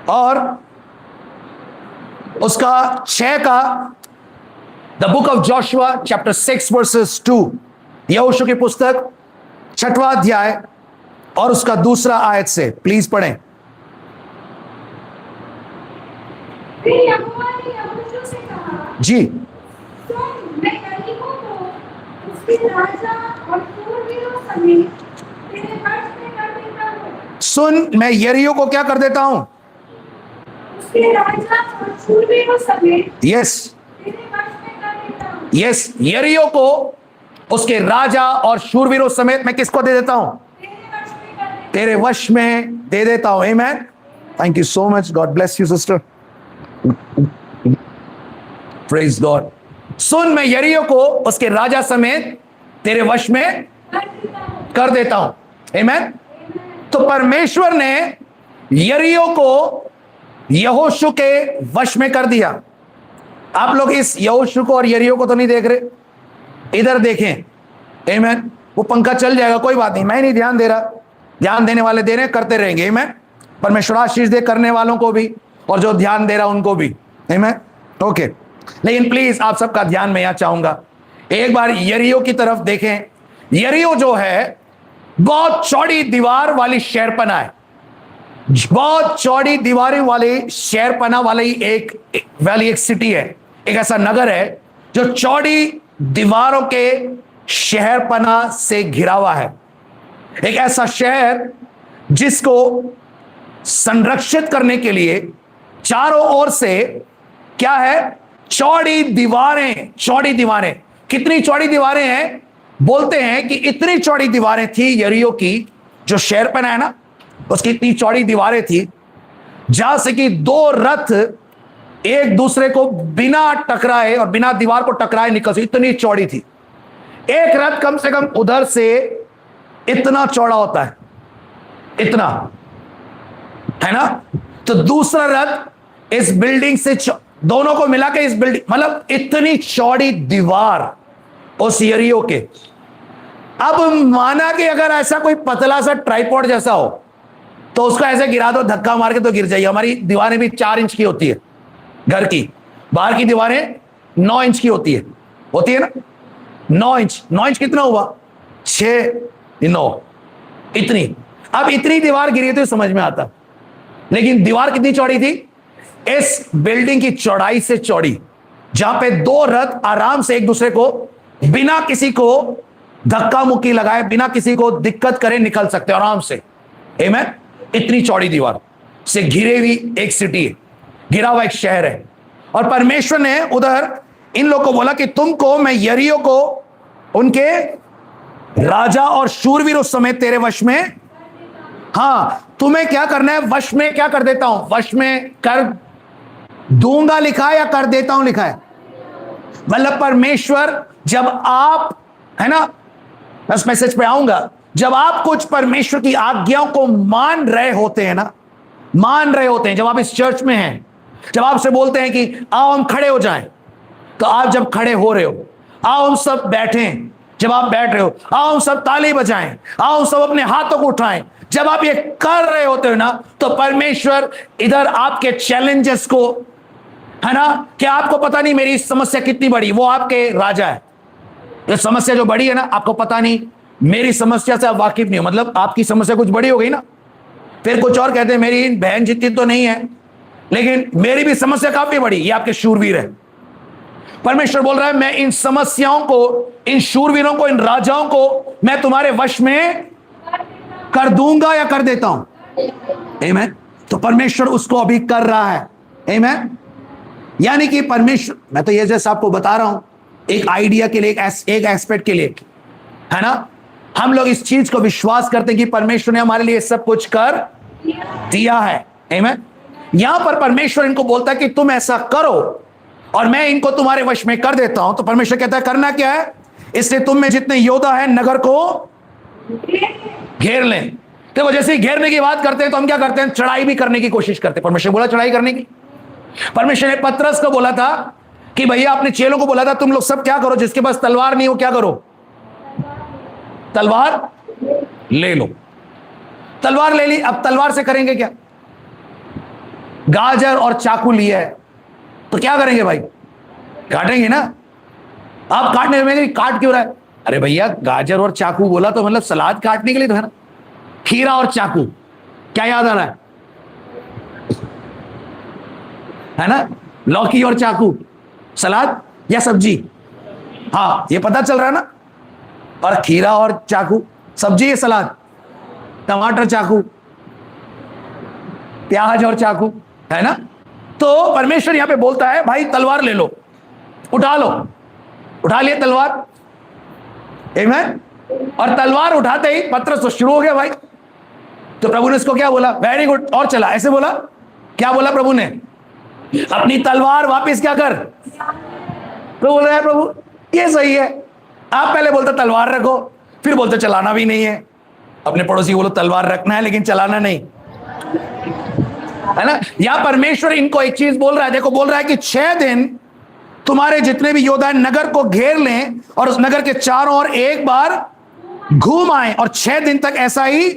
और उसका 6 का the book of Joshua chapter 6 versus 2। यहोशू की पुस्तक 6वां अध्याय और उसका 2रा आयत से प्लीज पढ़ें। फिर यहोवा ने यहोशू से कहा, जी, सुन, मैं यरीहो को उसके राजा और शूरवीरों समेत तेरे वश में कर देता हूँ। सुन, मैं यरीहो को क्या कर देता हूं? उसके राजा और शूरवीरों समेत यस, तेरे वश में कर देता हूँ। यस, यरीहो को उसके राजा और शूरवीरों समेत मैं किसको दे देता हूं? तेरे वश में दे देता हूं। आमीन। Thank you so much, God bless you sister, praise God. सुन, मैं यरीहो को उसके राजा समेत तेरे वश में कर देता हूं। आमीन। तो परमेश्वर ने यरीहो को यहोशू के वश में कर दिया। आप लोग इस यहोशू को और यरीहो को तो नहीं देख रहे, इधर देखें। आमीन। वो पंखा चल जाएगा, कोई बात नहीं, मैं नहीं ध्यान दे रहा, ध्यान देने वाले दे रहे, करते रहेंगे। आमीन। परमेश्वर आशीष दे करने वालों को भी और जो ध्यान दे रहा उनको भी। आमीन। ओके, लेकिन प्लीज आप सबका ध्यान मैं यहां चाहूंगा, एक बार यरीहो की तरफ देखें। यरीहो जो है बहुत चौड़ी दीवार वाली शहरपना है, बहुत चौड़ी दीवारें वाली शहरपना वाली एक सिटी है, एक ऐसा नगर है जो चौड़ी दीवारों के शहरपना से घिरा हुआ है। एक ऐसा शहर जिसको संरक्षित करने के लिए चारों ओर से क्या है? चौड़ी दीवारें। चौड़ी दीवारें, कितनी चौड़ी दीवारें हैं? बोलते हैं कि इतनी चौड़ी दीवारें थी यरीहो की, जो शहरपना है ना, उसकी इतनी चौड़ी दीवारें थी जहां से कि दो रथ एक दूसरे को बिना टकराए और बिना दीवार को टकराए निकल सके, इतनी चौड़ी थी। एक रथ कम से कम उधर से इतना चौड़ा होता है, इतना, है ना। तो दूसरा रथ इस बिल्डिंग से दोनों को मिला के इस बिल्डिंग, मतलब इतनी चौड़ी दीवार उस यरीहो के। अब माना कि अगर ऐसा कोई पतला सा ट्राइपॉड जैसा हो तो उसको ऐसे गिरा दो, धक्का मार के तो गिर जाइए। हमारी दीवारें भी 4 इंच की होती है, घर की बाहर की दीवारें 9 इंच की होती है ना। 9 इंच, 9 इंच कितना हुआ, 6, 9, इतनी। अब इतनी दीवार गिरी तो समझ में आता, लेकिन दीवार कितनी चौड़ी थी, इस बिल्डिंग की चौड़ाई से चौड़ी, जहां पे दो रथ आराम से एक दूसरे को बिना किसी को धक्का मुक्की लगाए, बिना किसी को दिक्कत करे निकल सकते आराम से। आमीन। इतनी चौड़ी दीवार से घिरे हुई एक सिटी है, घिरा हुआ एक शहर है। और परमेश्वर ने उधर इन लोगों को बोला कि तुमको मैं यरीहो को उनके राजा और शूरवीरों समेत तेरे वश में, हाँ तुम्हें क्या करना है, वश में क्या कर देता हूं, वश में कर दूंगा लिखा है या कर देता हूं लिखा है। मतलब परमेश्वर जब आप, है ना, बस मैसेज पे आऊंगा, जब आप कुछ परमेश्वर की आज्ञाओं को मान रहे होते हैं ना, मान रहे होते हैं, जब आप इस चर्च में हैं, जब आपसे बोलते हैं कि आओ हम खड़े हो जाएं, तो आप जब खड़े हो रहे हो, आओ हम सब बैठें, जब आप बैठ रहे हो, आओ हम सब ताली बजाएं, आओ हम सब अपने हाथों को उठाएं, जब आप ये कर रहे होते हो ना, तो परमेश्वर इधर आपके चैलेंजेस को, है ना, कि आपको पता नहीं मेरी समस्या कितनी बड़ी, वो आपके राजा है। ये समस्या जो बड़ी है ना, आपको पता नहीं, मेरी समस्या से आप वाकिफ नहीं हो, मतलब आपकी समस्या कुछ बड़ी हो गई ना। फिर कुछ और कहते हैं मेरी बहन जितनी तो नहीं है, लेकिन मेरी भी समस्या काफी बड़ी, ये आपके शूरवीर है। परमेश्वर बोल रहा है मैं इन समस्याओं को, इन शूरवीरों को, इन राजाओं को मैं तुम्हारे वश में कर दूंगा या कर देता हूं। आमीन। तो परमेश्वर उसको अभी कर रहा है। आमीन। यानी कि परमेश्वर, मैं तो ये जैसा आपको बता रहा हूं एक आइडिया के लिए, एक एस्पेक्ट के लिए, है ना। हम लोग इस चीज को विश्वास करते हैं कि परमेश्वर ने हमारे लिए सब कुछ कर दिया है। आमीन। यहां पर परमेश्वर इनको बोलता है कि तुम ऐसा करो और मैं इनको तुम्हारे वश में कर देता हूं। तो परमेश्वर कहता है करना क्या है, इसलिए तुम में जितने योद्धा हैं नगर को घेर लें। देखो जैसे ही घेरने की बात करते हैं तो हम क्या करते हैं, चढ़ाई भी करने की कोशिश करते हैं। परमेश्वर बोला चढ़ाई करने की। परमेश्वर ने पतरस को बोला था कि भैया अपने चेलों को बोला था तुम लोग सब क्या करो, जिसके पास तलवार नहीं हो क्या करो, तलवार ले लो। तलवार ले ली, अब तलवार से करेंगे क्या, गाजर और चाकू लिया है तो क्या करेंगे भाई, काटेंगे ना। आप काटने में काट क्यों रहा है, अरे भैया गाजर और चाकू बोला तो मतलब सलाद काटने के लिए तो है ना। खीरा और चाकू, क्या याद आ रहा है ना, लौकी और चाकू, सलाद या सब्जी, हाँ ये पता चल रहा है ना। और खीरा और चाकू सब्जी या सलाद, टमाटर चाकू, प्याज और चाकू, है ना। तो परमेश्वर यहां पे बोलता है भाई तलवार ले लो, उठा लो, उठा लिया तलवार। आमीन। और तलवार उठाते ही पतरस तो शुरू हो गया भाई। तो प्रभु ने इसको क्या बोला, वेरी गुड, और चला, ऐसे बोला, क्या बोला प्रभु ने, अपनी तलवार वापस क्या कर। तो बोल रहा है प्रभु ये सही है, आप पहले बोलते तलवार रखो, फिर बोलते चलाना भी नहीं है। अपने पड़ोसी बोलो तलवार रखना है लेकिन चलाना नहीं, है ना। यहां परमेश्वर इनको एक चीज बोल रहा है, देखो बोल रहा है कि 6 दिन तुम्हारे जितने भी योद्धा नगर को घेर लें और उस नगर के चारों ओर एक बार घूम आए, और 6 दिन तक ऐसा ही।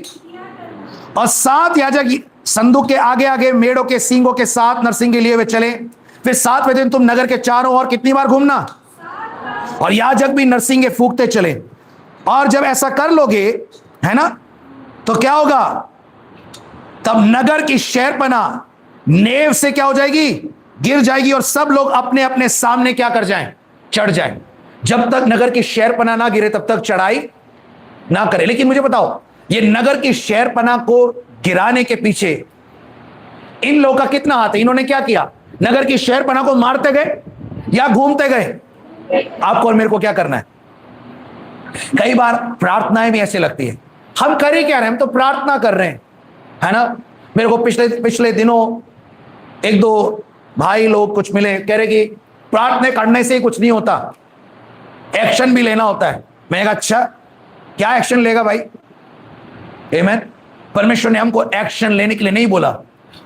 और 7 याजक संदूक के आगे आगे मेढ़ों के सींगों के साथ नरसिंह के लिए वे चले। फिर 7वें दिन तुम नगर के चारों ओर कितनी बार घूमना, और याजक भी नरसिंगे फूंकते चले। और जब ऐसा कर लोगे, है ना, तो क्या होगा, तब नगर की शहरपना नेव से क्या हो जाएगी, गिर जाएगी, और सब लोग अपने अपने सामने क्या कर जाएं, चढ़ जाएं। जब तक नगर की शहरपना ना गिरे तब तक चढ़ाई ना करे। लेकिन मुझे बताओ ये नगर की शहरपना को गिराने के पीछे इन लोगों का कितना हाथ है। इन्होंने क्या किया, नगर की शहरपना को मारते गए या घूमते गए। आपको और मेरे को क्या करना है, कई बार प्रार्थनाएं भी ऐसे लगती है, हम कर ही क्या रहे हैं, हम तो प्रार्थना कर रहे हैं, है ना। मेरे को पिछले दिनों एक दो भाई लोग कुछ मिले, कह रहे कि प्रार्थना करने से ही कुछ नहीं होता, एक्शन भी लेना होता है। मैंने कहा अच्छा, क्या एक्शन लेगा भाई? आमीन। परमेश्वर ने हमको एक्शन लेने के लिए नहीं बोला,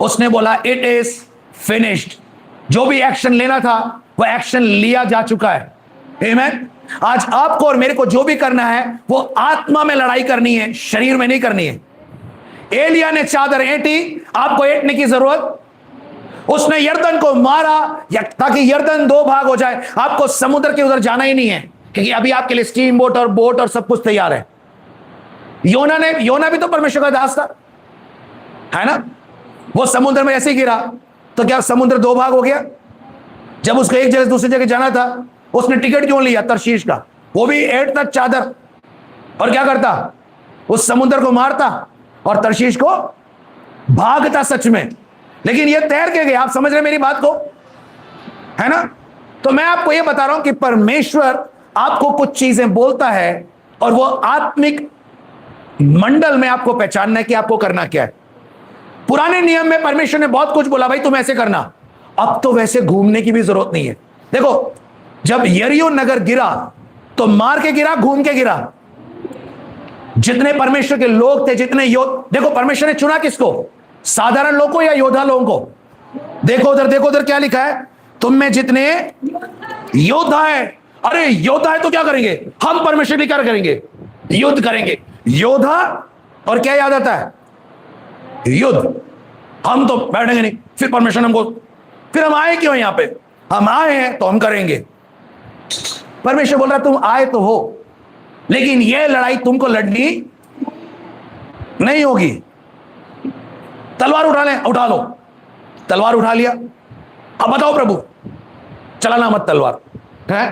उसने बोला इट इज फिनिश्ड। जो भी एक्शन लेना था वो एक्शन लिया जा चुका है। आमीन। आज आपको और मेरे को जो भी करना है वो आत्मा में लड़ाई करनी है, शरीर में नहीं करनी है। एलिया ने चादर ऐंठी, आपको ऐंठने की जरूरत, उसने यरदन को मारा ताकि यरदन दो भाग हो जाए। आपको समुद्र के उधर जाना ही नहीं है, क्योंकि अभी आपके लिए स्टीम बोट और बोट और सब कुछ तैयार है। योना भी तो परमेश्वर का दास था, है ना? वो समुद्र में ऐसे ही गिरा तो क्या समुद्र दो भाग हो गया? जब उसको एक जगह से दूसरी जगह जाना था, उसने टिकट क्यों लिया तर्शीश का? वो भी ऐंठता चादर, और क्या करता? उस समुद्र को मारता और तर्शीश को भागता सच में। लेकिन ये तैर के गया। आप समझ रहे मेरी बात को, है ना? तो मैं आपको ये बता रहा हूं कि परमेश्वर आपको कुछ चीजें बोलता है और वो आत्मिक मंडल में आपको पहचानना है कि आपको करना क्या है। पुराने नियम में परमेश्वर ने बहुत कुछ बोला, भाई तुम ऐसे करना। अब तो वैसे घूमने की भी जरूरत नहीं है। देखो, जब यरीहो नगर गिरा तो मार के गिरा, घूम के गिरा। जितने परमेश्वर के लोग थे, जितने देखो परमेश्वर ने चुना किसको? साधारण लोगों को या योद्धा लोगों को? देखो उधर क्या लिखा है? तुम में जितने योद्धा है। अरे योद्धा है तो क्या करेंगे? हम परमेश्वर की क्या करेंगे? युद्ध करेंगे। योद्धा और क्या याद आता है? युद्ध। हम तो बैठेंगे नहीं, फिर परमेश्वर हमको, फिर हम आए क्यों यहां पे? हम आए हैं तो हम करेंगे। परमेश्वर बोल रहा तुम आए तो हो, लेकिन यह लड़ाई तुमको लड़नी नहीं होगी। तलवार उठा लो। तलवार उठा लिया, अब बताओ प्रभु, चलाना मत तलवार है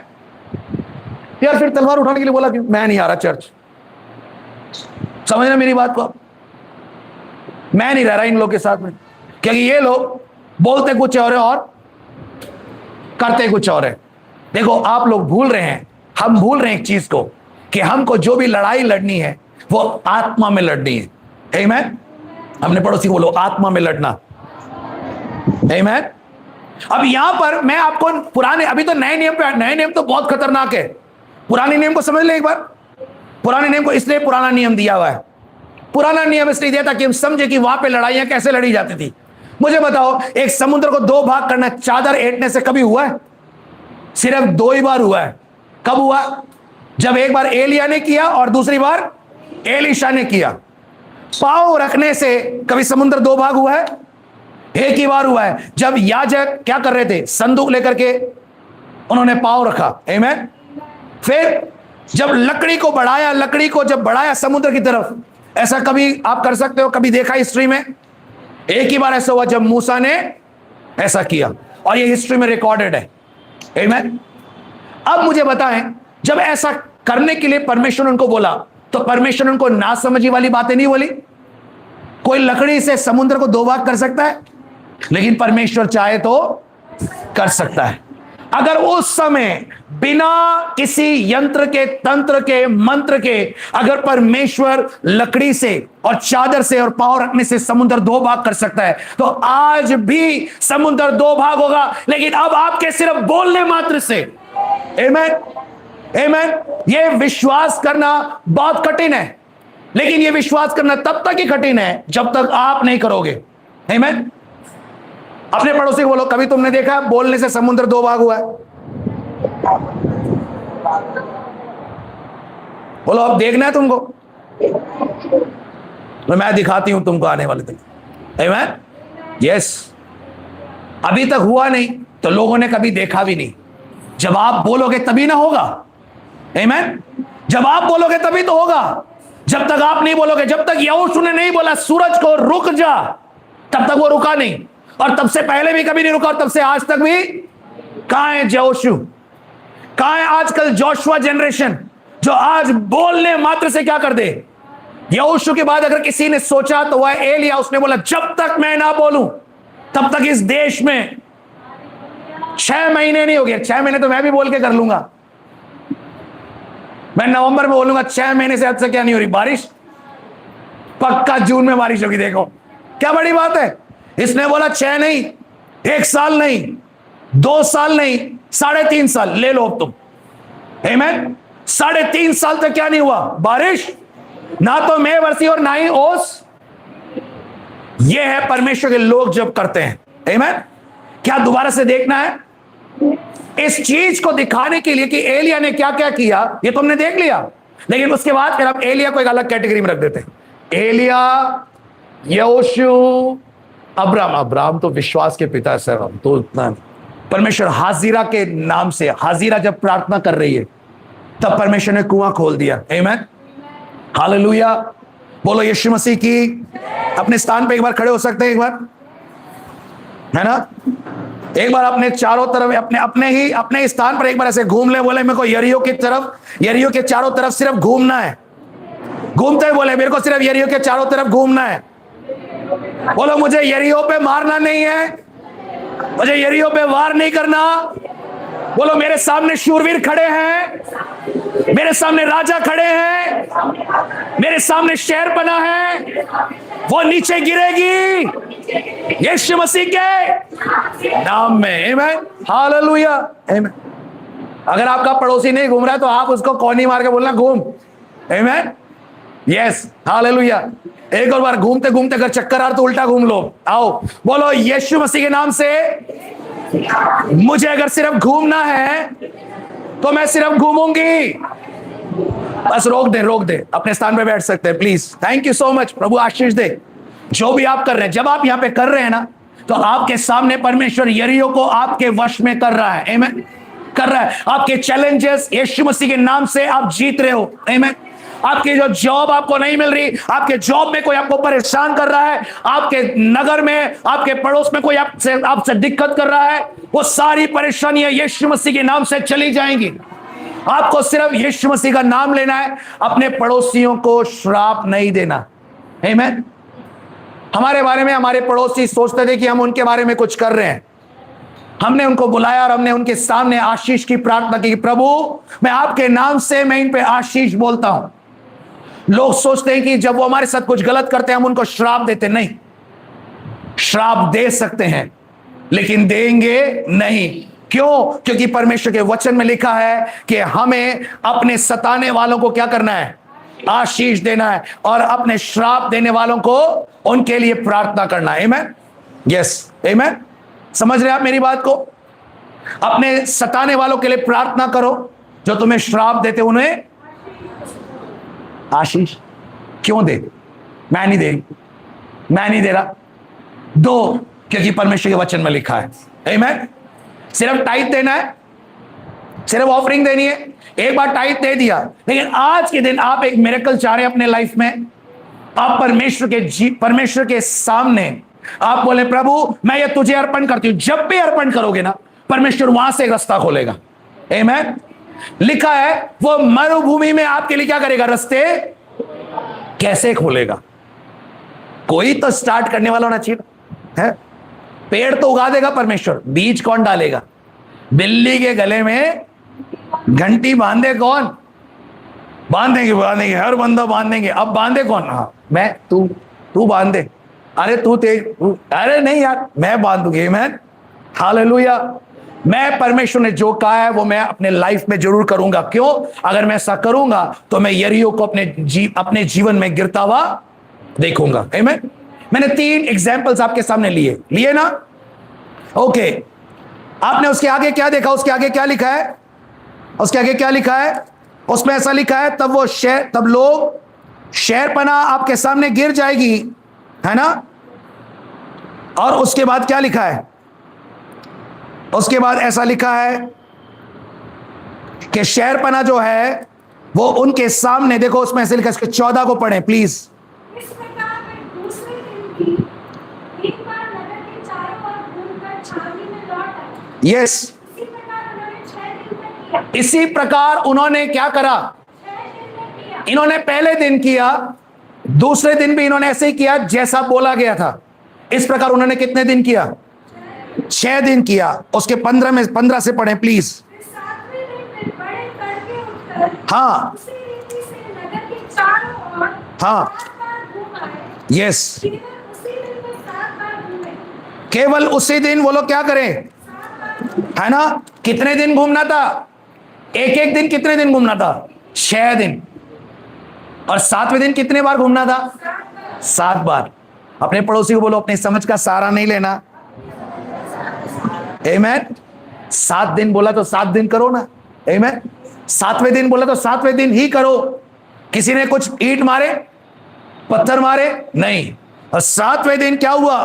यार। फिर तलवार उठाने के लिए बोला कि मैं नहीं आ रहा चर्च। समझना मेरी बात को? मैं नहीं रह रहा इन लोग के साथ में, क्योंकि ये लोग बोलते कुछ और है और करते कुछ और है। देखो, आप लोग भूल रहे हैं, हम भूल रहे हैं एक चीज को, कि हमको जो भी लड़ाई लड़नी है वो आत्मा में लड़नी है। आमीन। हमने पड़ोसी को बोलो आत्मा में लड़ना। आमीन। अब यहां पर मैं आपको पुराने, अभी तो नए नियम पे, नए नियम तो बहुत खतरनाक है। पुराने नियम को समझ ले एक बार। पुराने नियम को इसलिए पुराना नियम दिया हुआ है। पुराना नियम इसलिए दिया था कि हम समझे कि वहां पे लड़ाइयां कैसे लड़ी जाती थी। मुझे बताओ, एक समुद्र को दो भाग करना चादर ऐंठने से कभी हुआ है? सिर्फ 2 ही बार हुआ है। कब हुआ? जब एक बार एलिया ने किया और दूसरी बार एलीशा ने किया। पांव रखने से कभी समुद्र 2 भाग हुआ है? एक ही बार हुआ है, जब याजक क्या कर रहे थे? संदूक लेकर के उन्होंने पांव रखा। आमीन। फिर जब लकड़ी को जब बढ़ाया समुद्र की तरफ, ऐसा कभी आप कर सकते हो? कभी देखा हिस्ट्री में? एक ही बार ऐसा हुआ जब मूसा ने ऐसा किया, और ये हिस्ट्री में रिकॉर्डेड है। आमीन। अब मुझे बताएं, जब ऐसा करने के लिए परमेश्वर उनको बोला, तो परमेश्वर उनको ना समझी वाली बातें नहीं बोली। कोई लकड़ी से समुद्र को 2 भाग कर सकता है, लेकिन परमेश्वर चाहे तो कर सकता है। अगर उस समय बिना किसी यंत्र के, तंत्र के, मंत्र के, अगर परमेश्वर लकड़ी से और चादर से और पांव रखने से समुद्र 2 भाग कर सकता है, तो आज भी समुद्र 2 भाग होगा, लेकिन अब आपके सिर्फ बोलने मात्र से। आमीन। आमीन। ये विश्वास करना बहुत कठिन है, लेकिन ये विश्वास करना तब तक ही कठिन है जब तक आप नहीं करोगे। आमीन। अपने पड़ोसी को बोलो, कभी तुमने देखा बोलने से समुद्र 2 भाग हुआ है? बोलो, अब देखना है तुमको तो मैं दिखाती हूं तुमको आने वाले दिन। आमीन। यस। अभी तक हुआ नहीं तो लोगों ने कभी देखा भी नहीं। जब आप बोलोगे तभी ना होगा। आमीन। जब आप बोलोगे तभी तो होगा। जब तक आप नहीं बोलोगे, जब तक यहोशू ने नहीं बोला सूरज को रुक जा, तब तक वो रुका नहीं, और तब से पहले भी कभी नहीं रुका, और तब से आज तक भी। कहां है यहोशू? कहां है आजकल जोशुआ जनरेशन, जो आज बोलने मात्र से क्या कर दे? यहोशू के बाद अगर किसी ने सोचा तो वह एलिया। उसने बोला जब तक मैं ना बोलूं तब तक इस देश में 6 महीने नहीं हो गए। 6 महीने तो मैं भी बोल के कर लूंगा। मैं नवंबर में बोलूंगा 6 महीने से हद से क्या नहीं हो रही बारिश, पक्का जून में बारिश होगी। देखो क्या बड़ी बात है? इसने बोला 6 नहीं, 1 साल नहीं, 2 साल नहीं, 3.5 साल ले लो अब तुम। आमीन। 3.5 साल तक क्या नहीं हुआ? बारिश, ना तो मैं बरसी और ना ही ओस। ये है परमेश्वर के लोग जब करते हैं। आमीन। क्या दोबारा से देखना है? इस चीज को दिखाने के लिए कि एलिया ने क्या क्या किया ये तुमने देख लिया, लेकिन उसके बाद फिर आप एलिया को एक अलग कैटेगरी में रख देते हैं। एलिया, यहोशू, अब्राम तो विश्वास के पिता है, तो उतना परमेश्वर हाजिरा के नाम से, हाजिरा जब प्रार्थना कर रही है तब परमेश्वर ने कुआं खोल दिया। आमीन, हालेलुया। बोलो यीशु मसीह की। अपने स्थान पे एक बार खड़े हो सकते हैं, एक बार, है ना? एक बार अपने चारों तरफ, अपने स्थान पर एक बार ऐसे घूम ले। बोले मेरे को यरीहो की तरफ, यरीहो के चारों तरफ सिर्फ घूमना है। घूमते ही बोले मेरे को सिर्फ यरीहो के चारों तरफ घूमना है। बोलो मुझे यरीहो पे मारना नहीं है, मुझे यरीहो पे वार नहीं करना। बोलो मेरे सामने शूरवीर खड़े हैं, मेरे सामने राजा खड़े हैं, मेरे सामने शहर बना है, वो नीचे गिरेगी यीशु मसीह के नाम में। आमीन, हालेलुया। आमीन। अगर आपका पड़ोसी नहीं घूम रहा है तो आप उसको कौनी मार के बोलना घूम। आमीन, यस, हालेलुया। एक और बार घूमते घूमते अगर चक्कर आ तो उल्टा घूम लो। आओ बोलो यीशु मसीह के नाम से मुझे अगर सिर्फ घूमना है तो मैं सिर्फ घूमूंगी। बस रोक दे, अपने स्थान पे बैठ सकते हैं please. Thank you so much, प्रभु आशीष दे। जो भी आप कर रहे हैं, जब आप यहां पे कर रहे हैं ना, तो आपके सामने परमेश्वर यरीहो को आपके वश में कर रहा है। आमीन, कर रहा है। आपके चैलेंजेस यीशु मसीह के नाम से आप जीत रहे हो। आमीन। आपकी जो जॉब आपको नहीं मिल रही, आपके जॉब में कोई आपको परेशान कर रहा है, आपके नगर में, आपके पड़ोस में कोई आपसे दिक्कत कर रहा है, वो सारी परेशानियां यीशु मसीह के नाम से चली जाएंगी। आपको सिर्फ यीशु मसीह का नाम लेना है, अपने पड़ोसियों को श्राप नहीं देना। आमीन। हमारे बारे में हमारे पड़ोसी सोचते थे कि हम उनके बारे में कुछ कर रहे हैं। हमने उनको बुलाया और हमने उनके सामने आशीष की प्रार्थना की, प्रभु मैं आपके नाम से मैं इन पे आशीष बोलता हूं। लोग सोचते हैं कि जब वो हमारे साथ कुछ गलत करते हैं हम उनको श्राप देते। नहीं, श्राप दे सकते हैं लेकिन देंगे नहीं। क्यों? क्योंकि परमेश्वर के वचन में लिखा है कि हमें अपने सताने वालों को क्या करना है? आशीष देना है, और अपने श्राप देने वालों को उनके लिए प्रार्थना करना है। आमीन, यस, आमीन। समझ रहे आप मेरी बात को? अपने सताने वालों के लिए प्रार्थना करो, जो तुम्हें श्राप देते उन्हें आशीष क्यों दे? मैं नहीं दे रहा। दो, क्योंकि परमेश्वर के वचन में लिखा है। आमीन। सिर्फ टाइट देना है, सिर्फ ऑफरिंग देनी है। एक बार टाइट दे दिया, लेकिन आज के दिन आप एक मिरेकल चाह रहे हैं अपने लाइफ में। आप परमेश्वर के सामने आप बोले प्रभु मैं ये तुझे अर्पण करती हूं। जब भी अर्पण करोगे ना, परमेश्वर वहां से एक रास्ता खोलेगा। आमीन। लिखा है वो मरुभूमि में आपके लिए क्या करेगा? रास्ते कैसे खोलेगा? कोई तो स्टार्ट करने वाला होना चाहिए है। पेड़ तो उगा देगा परमेश्वर, बीज कौन डालेगा? बिल्ली के गले में घंटी बांधे कौन? बांधेंगे, हर बंदा बांधेंगे। अब बांधे कौन? हाँ मैं, तू बांध दे। अरे तू तेज, अरे नहीं यार मैं बांध दूंगी। आमीन, हालेलुया। मैं परमेश्वर ने जो कहा है वो मैं अपने लाइफ में जरूर करूंगा। क्यों? अगर मैं ऐसा करूंगा तो मैं यरीहो को अपने जीवन में गिरता हुआ देखूंगा। आमीन। मैंने 3 एग्जांपल्स आपके सामने लिए ना? ओके, आपने उसके आगे क्या देखा? उसके आगे क्या लिखा है? उसमें ऐसा लिखा है तब लोग शहरपना आपके सामने गिर जाएगी, है ना? और उसके बाद क्या लिखा है? उसके बाद ऐसा लिखा है कि शहरपना जो है वो उनके सामने, देखो उसमें ऐसे लिखा है, इसके 14 को पढ़ें प्लीज। इस प्रकार वे दूसरे दिन भी एक बार नगर के चारों ओर घूमकर छावनी में लौट आए। यस, इसी प्रकार उन्होंने क्या करा? 6 दिन में किया। इन्होंने पहले दिन किया, दूसरे दिन भी इन्होंने ऐसे ही किया जैसा बोला गया था। इस प्रकार उन्होंने कितने दिन किया? 6 दिन किया। उसके 15 से पढ़ें प्लीज। फिर 7वें दिन वे बड़े तड़के उठकर हाँ, उसी रीति से नगर के चारों ओर हाँ, बार-बार घूम आए। यस, केवल उसी दिन वे केवल उसी दिन वो लोग क्या करें, है ना। कितने दिन घूमना था, एक एक दिन कितने दिन घूमना था, 6 दिन। और 7वें दिन कितने बार घूमना था, 7 बार। अपने पड़ोसी को बोलो अपनी समझ का सहारा नहीं लेना। आमीन। 7 दिन बोला तो 7 दिन करो ना। आमीन। 7वें दिन बोला तो 7वें दिन ही करो। किसी ने कुछ ईंट मारे, पत्थर मारे नहीं। और 7वें दिन क्या हुआ,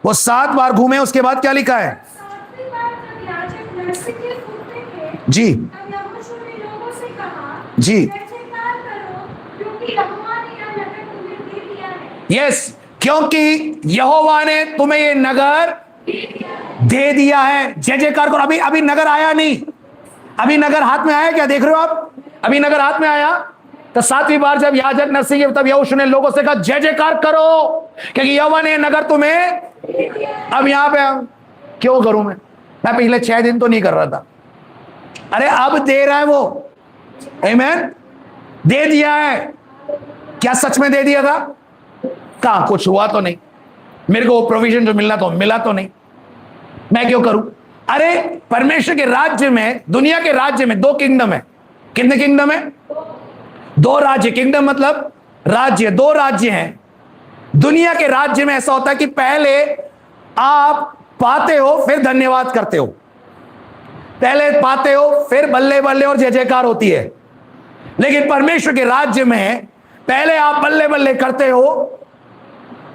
वो 7 बार घूमे। उसके बाद क्या लिखा है, 7वीं बार जब याजक नरसिंह के फूंकते थे, जी तब यहोशू ने लोगों से कहा, जी जयजयकार करो, क्योंकि यहोवा ने यह नगर तुम्हें दे दिया है। यस, क्योंकि यहोवा ने तुम्हें ये नगर दे दिया है। जय जयकार करो। अभी नगर आया नहीं, अभी नगर हाथ में आया क्या, देख रहे हो आप, अभी नगर हाथ में आया। तो 7वीं बार जब याजक नरसिंह, तब यहोशू ने लोगों से कहा जय जयकार करो, क्योंकि यहोवा ने नगर तुम्हें। अब यहां पे क्यों करूं मैं पिछले 6 दिन तो नहीं कर रहा था। अरे अब दे रहा है वो। आमीन। दे दिया है। क्या सच में दे दिया था, कहां, कुछ हुआ तो नहीं। मेरे को प्रोविजन जो मिलना तो मिला तो नहीं, मैं क्यों करूं। अरे परमेश्वर के राज्य में, दुनिया के राज्य में 2 किंगडम है। कितने किंगडम है, 2 राज्य। किंगडम मतलब राज्य, 2 राज्य हैं। दुनिया के राज्य में ऐसा होता है कि पहले आप पाते हो फिर धन्यवाद करते हो, पहले पाते हो फिर बल्ले बल्ले और जय जयकार होती है। लेकिन परमेश्वर के राज्य में पहले आप बल्ले बल्ले करते हो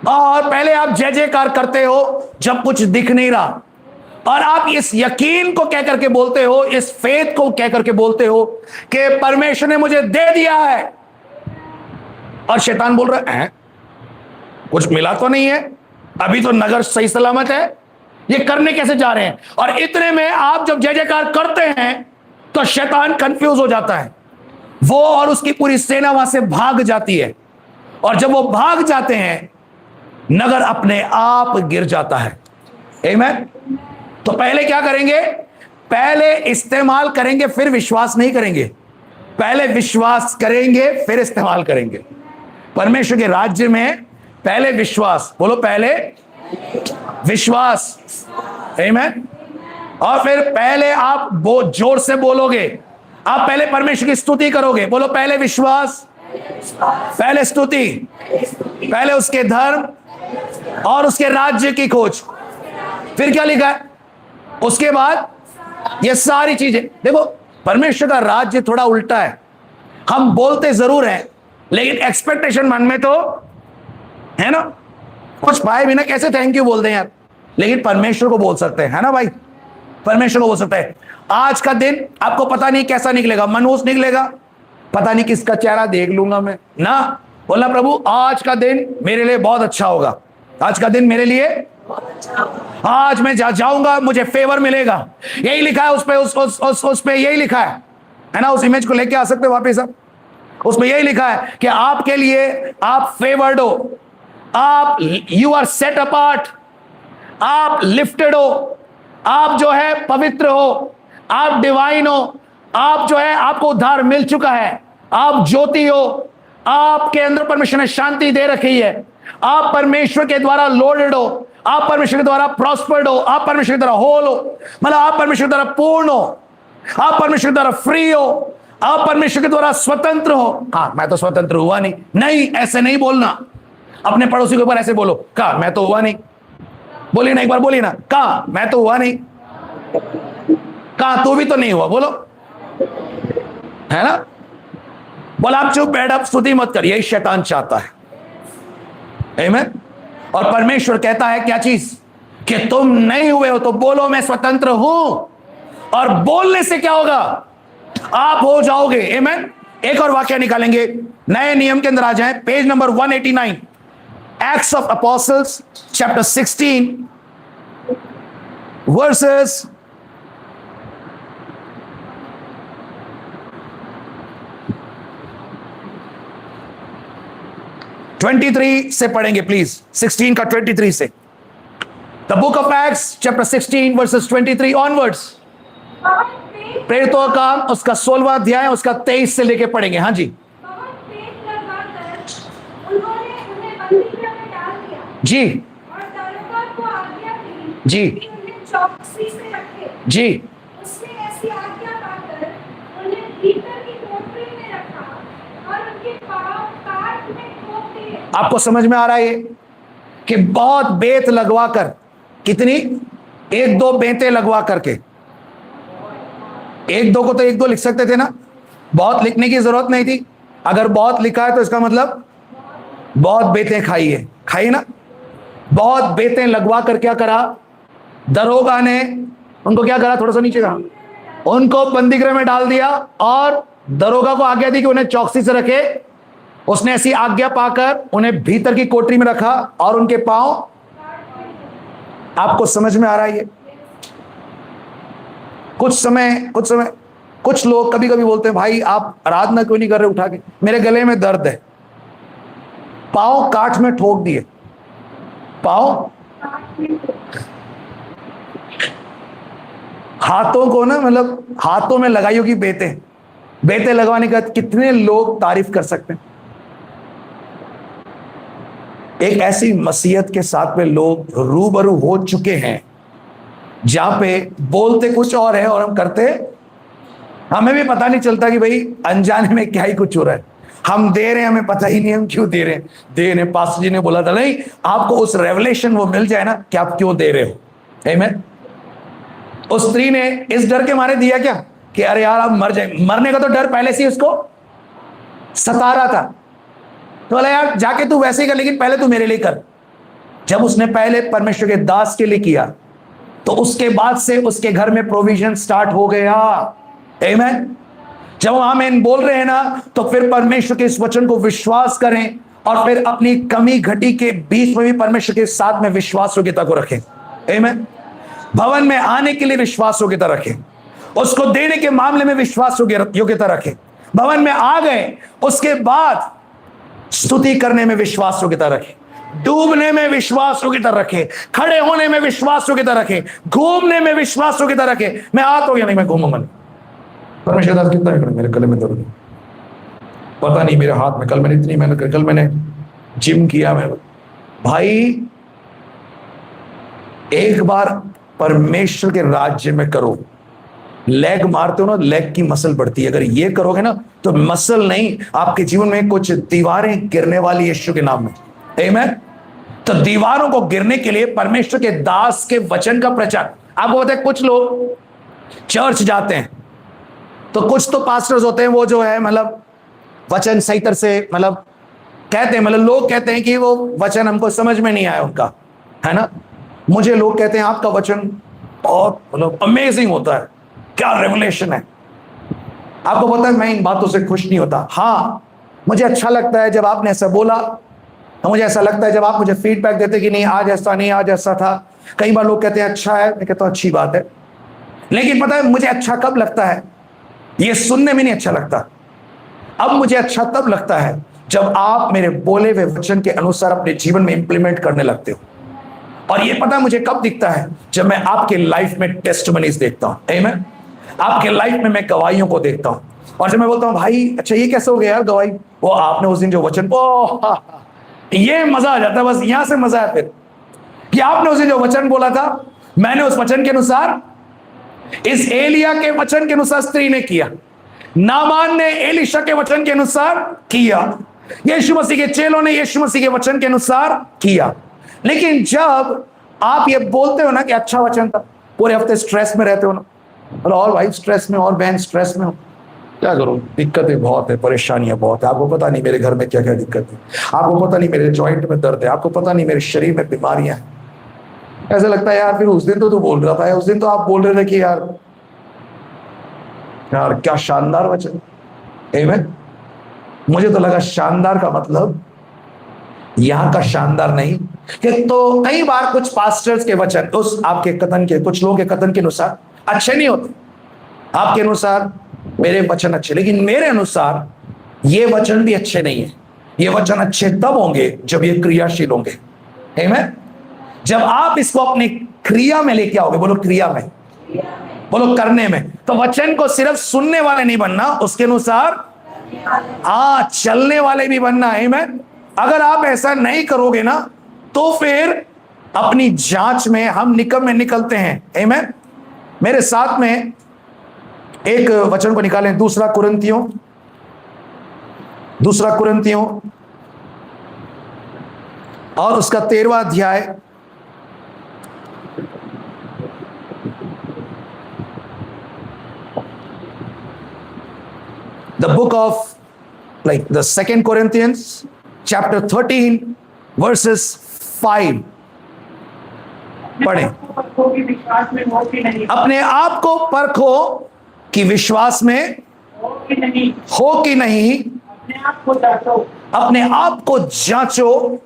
और पहले आप जय जयकार करते हो जब कुछ दिख नहीं रहा। और आप इस यकीन को कह करके बोलते हो, इस फेथ को कह करके बोलते हो कि परमेश्वर ने मुझे दे दिया है। और शैतान बोल रहा है कुछ मिला तो नहीं है, अभी तो नगर सही सलामत है, ये करने कैसे जा रहे हैं। और इतने में आप जब जय जयकार करते हैं तो शैतान कंफ्यूज हो जाता है, वो और उसकी पूरी सेना वहां से भाग जाती है। और जब वो भाग जाते हैं नगर अपने आप गिर जाता है। आमीन। तो पहले क्या करेंगे, पहले इस्तेमाल करेंगे फिर विश्वास नहीं करेंगे, पहले विश्वास करेंगे फिर इस्तेमाल करेंगे। परमेश्वर के राज्य में पहले विश्वास, बोलो पहले विश्वास। आमीन। और फिर पहले आप बहुत जोर से बोलोगे, आप पहले परमेश्वर की स्तुति करोगे। बोलो पहले विश्वास, पहले स्तुति, पहले उसके धर्म और उसके राज्य की खोज। फिर क्या लिखा है, उसके बाद ये सारी चीजें। देखो परमेश्वर का राज्य थोड़ा उल्टा है। हम बोलते जरूर हैं लेकिन एक्सपेक्टेशन मन में तो है ना, कुछ पाए बिना कैसे थैंक यू बोलते हैं यार। लेकिन परमेश्वर को बोल सकते हैं, है ना भाई, परमेश्वर को बोल सकते हैं। आज का दिन आपको पता नहीं कैसा निकलेगा, मनहूस निकलेगा, पता नहीं किसका चेहरा देख लूंगा मैं ना। बोला प्रभु आज का दिन मेरे लिए बहुत अच्छा होगा, आज का दिन मेरे लिए आज मैं जाऊंगा मुझे फेवर मिलेगा। यही लिखा है उस पे यही लिखा है ना। उस इमेज को लेके आ सकते हो वापस आप, उसमें यही लिखा है कि आपके लिए आप फेवर्ड हो, आप यू आर सेट अपार्ट, आप लिफ्टेड हो, आप जो है पवित्र हो, आप डिवाइन हो, आप जो है आपको उद्धार मिल चुका है, आप ज्योति हो, आपके अंदर परमेश्वर ने शांति दे रखी है, आप परमेश्वर के द्वारा लोडेड हो, आप परमेश्वर के द्वारा प्रॉस्पर्ड हो, आप परमेश्वर के द्वारा होल हो, मतलब आप परमेश्वर के द्वारा पूर्ण हो, आप परमेश्वर के द्वारा फ्री हो, आप परमेश्वर के द्वारा स्वतंत्र हो। हाँ मैं तो स्वतंत्र हुआ नहीं, नहीं ऐसे नहीं बोलना। अपने पड़ोसी के ऊपर ऐसे बोलो, कहा मैं तो हुआ नहीं, बोली ना एक बार, बोली ना, कहा मैं तो हुआ नहीं, कहा तू भी तो नहीं हुआ, बोलो, है ना। बोला आप चुप बैठ, आप स्तुति मत कर, यही शैतान चाहता है। आमीन। और परमेश्वर कहता है क्या चीज, कि तुम नहीं हुए हो तो बोलो मैं स्वतंत्र हूं, और बोलने से क्या होगा, आप हो जाओगे। आमीन। एक और वाक्य निकालेंगे, नए नियम के अंदर आ जाएं, page number 189, acts of apostles chapter 16 versus 23 से पढ़ेंगे प्लीज, 16 का 23 से। The book of acts chapter 16 versus 23 onwards. प्रेरितों का काम उसका 16वां अध्याय उसका 23 से लेके पढ़ेंगे। हाँ जी जी। और दरोगा को आज्ञा दी जी कि उन्हें चौकसी से रखे। जी उसने ऐसी आज्ञा पाकर उन्हें भीतर की कोठरी में रखा और उनके पांव काठ में ठोक दिए। आपको समझ में आ रहा है ये कि बहुत बेत लगवा कर, कितनी, एक दो बेतें लगवा करके, एक दो को तो एक दो लिख सकते थे ना, बहुत लिखने की जरूरत नहीं थी। अगर बहुत लिखा है तो इसका मतलब बहुत बेतें खाई है, खाई ना। बहुत बेतें लगवा कर क्या करा, दरोगा ने उनको क्या करा, थोड़ा सा नीचे कहा, उनको बंदीगृह में डाल दिया और दरोगा को आज्ञा दी कि उन्हें चौकसी से रखे। उसने ऐसी आज्ञा पाकर उन्हें भीतर की कोठरी में रखा और उनके पांव, आपको समझ में आ रहा है ये? कुछ लोग कभी कभी बोलते हैं, भाई आप आराधना क्यों नहीं कर रहे उठा के, मेरे गले में दर्द है। पांव काठ में ठोक दिए, पांव, हाथों को ना, मतलब हाथों में लगाई होगी बेतें, बेतें लगवाने का कितने लोग तारीफ कर सकते हैं। एक ऐसी मसीहत के साथ में लोग रूबरू हो चुके हैं जहां पे बोलते कुछ और है और हम करते, हमें भी पता नहीं चलता कि भाई अनजाने में क्या ही कुछ हो रहा है। हम दे रहे हैं, हमें पता ही नहीं हम क्यों दे रहे हैं। दे रहे, पास्टर जी ने बोला था, नहीं आपको उस रेवलेशन वो मिल जाए ना कि आप क्यों दे रहे हो। आमीन। उस स्त्री ने इस डर के मारे दिया क्या कि अरे यार आप मर जाए, मरने का तो डर पहले से उसको सता रहा था। तो बोला यार जाके तू वैसे ही कर, लेकिन पहले तू मेरे लिए कर। जब उसने पहले परमेश्वर के दास के लिए किया तो उसके बाद से उसके घर में प्रोविजन स्टार्ट हो गया। आमीन। जब हम आमीन बोल रहे हैं ना, तो फिर परमेश्वर के इस वचन को विश्वास करें और फिर अपनी कमी घटी के बीच में भी परमेश्वर के साथ में विश्वास योग्यता को रखें। आमीन। भवन में आने के लिए विश्वास योग्यता रखें, उसको देने के मामले में विश्वास योग्यता रखें। भवन में आ गए, उसके बाद स्तुति करने में विश्वास योग्यता रखें, डूबने में विश्वास योग्यता रखें, खड़े होने में विश्वास योग्यता रखें, घूमने में विश्वास योग्यता रखें। मैं आ तो गया नहीं, मैं घूमूंगा नहीं। परमेश्वर दास कितना है, मेरे गले में दर्द, पता नहीं मेरे हाथ में, कल मैंने इतनी मेहनत करी, कल मैंने जिम किया। मैं भाई एक बार परमेश्वर के राज्य में करो, लेग मारते हो ना, लेग की मसल बढ़ती है। अगर ये करोगे ना तो मसल नहीं, आपके जीवन में कुछ दीवारें गिरने वाली यीशु के नाम में। आमीन। तो दीवारों को गिरने के लिए परमेश्वर के दास के वचन का प्रचार। आपको पता है कुछ लोग चर्च जाते हैं तो कुछ तो पास्टर्स होते हैं वो जो है मतलब वचन सही तरह से मतलब कहते हैं, मतलब लोग कहते हैं कि वो वचन हमको समझ में नहीं आया उनका, है ना। मुझे लोग कहते हैं आपका वचन बहुत मतलब अमेजिंग होता है, क्या रेवलेशन है। आपको पता है मैं इन बातों से खुश नहीं होता। हाँ मुझे अच्छा लगता है जब आपने ऐसा बोला, तो मुझे ऐसा लगता है जब आप मुझे फीडबैक देते कि नहीं आज ऐसा नहीं, आज ऐसा था। कई बार लोग कहते हैं अच्छा है, मैं कहता हूं अच्छी बात है, लेकिन पता है मुझे अच्छा कब लगता है, ये सुनने में नहीं अच्छा लगता। अब मुझे अच्छा तब लगता है जब आप मेरे बोले हुए वचन के अनुसार अपने जीवन में इंप्लीमेंट करने लगते हो। और ये पता है मुझे कब दिखता है, जब मैं आपके लाइफ में टेस्टिमनीज देखता हूं। आमीन। आपके लाइफ में मैं गवाहियों को देखता हूं और जब मैं बोलता हूं भाई अच्छा ये कैसे हो गया यार गवाही, वो आपने उस दिन जो वचन, ये मजा आ जाता है। बस यहां से मजा है फिर कि आपने उस दिन जो वचन बोला था, मैंने उस वचन के अनुसार, इस एलिया के वचन के अनुसार स्त्री ने किया, नामान ने एलिशा के वचन के अनुसार किया, यीशु मसीह के चेलों ने यीशु मसीह के वचन के अनुसार किया। लेकिन जब आप ये बोलते हो ना कि अच्छा वचन था, पूरे हफ्ते स्ट्रेस में रहते हो ना, और भाई स्ट्रेस में, और बहन स्ट्रेस में हो, क्या करो, दिक्कतें बहुत है, परेशानियां बहुत है। आपको पता नहीं मेरे घर में क्या क्या दिक्कत है, आपको पता नहीं मेरे जॉइंट में दर्द है, आपको पता नहीं मेरे शरीर में बीमारियां हैं। ऐसा लगता है यार फिर उस दिन तो तू बोल रहा था, उस दिन तो आप बोल रहे थे कि यार क्या शानदार वचन। आमीन। मुझे तो लगा शानदार का मतलब यहां का शानदार नहीं, कि तो कई बार कुछ पास्टर्स के वचन उस आपके कथन के, कुछ लोगों के कथन के अनुसार अच्छे नहीं होते। आपके अनुसार मेरे वचन अच्छे, लेकिन मेरे अनुसार ये वचन भी अच्छे नहीं है। ये वचन अच्छे तब होंगे जब ये क्रियाशील होंगे। आमीन। जब आप इसको अपनी क्रिया में लेके आओगे, बोलो क्रिया में, बोलो करने में, तो वचन को सिर्फ सुनने वाले नहीं बनना, उसके अनुसार चलने वाले भी बनना है। आमीन। अगर आप ऐसा नहीं करोगे ना तो फिर अपनी जांच में हम निकम में निकलते हैं। आमीन। मेरे साथ में एक वचन को निकालें, दूसरा कुरिन्थियों और उसका 13वां अध्याय, the book of like the 2 Corinthians chapter 13 verses 5 पढ़ें। कि विश्वास में हो कि नहीं, अपने आप को परखो कि विश्वास में हो कि नहीं, हो कि नहीं, अपने आप को जांचो, अपने आप को जांचो।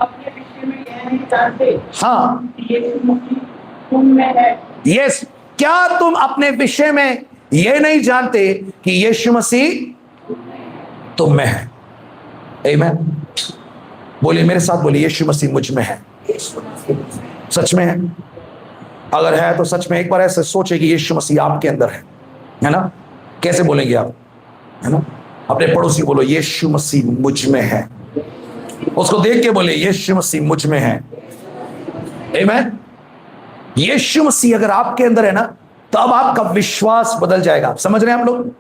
अपने विषय में यह नहीं जानते हाँ, कि यीशु मसीह तुम में है। यस, क्या तुम अपने विषय में यह नहीं जानते कि यीशु मसीह तुम में है? आमीन। बोलिए मेरे साथ, बोलिए यीशु मसीह मुझ में है। सच में है? अगर है तो सच में एक बार ऐसे सोचे कि यीशु मसीह आपके अंदर है ना? कैसे बोलेंगे आप? है ना? अपने पड़ोसी बोलो यीशु मसीह मुझ में है। उसको देख के बोले यीशु मसीह मुझ में है। आमीन। यीशु मसीह अगर आपके अंदर है ना, तो अब आपका विश्वास बदल जाएगा। समझ रहे हैं आप लोग?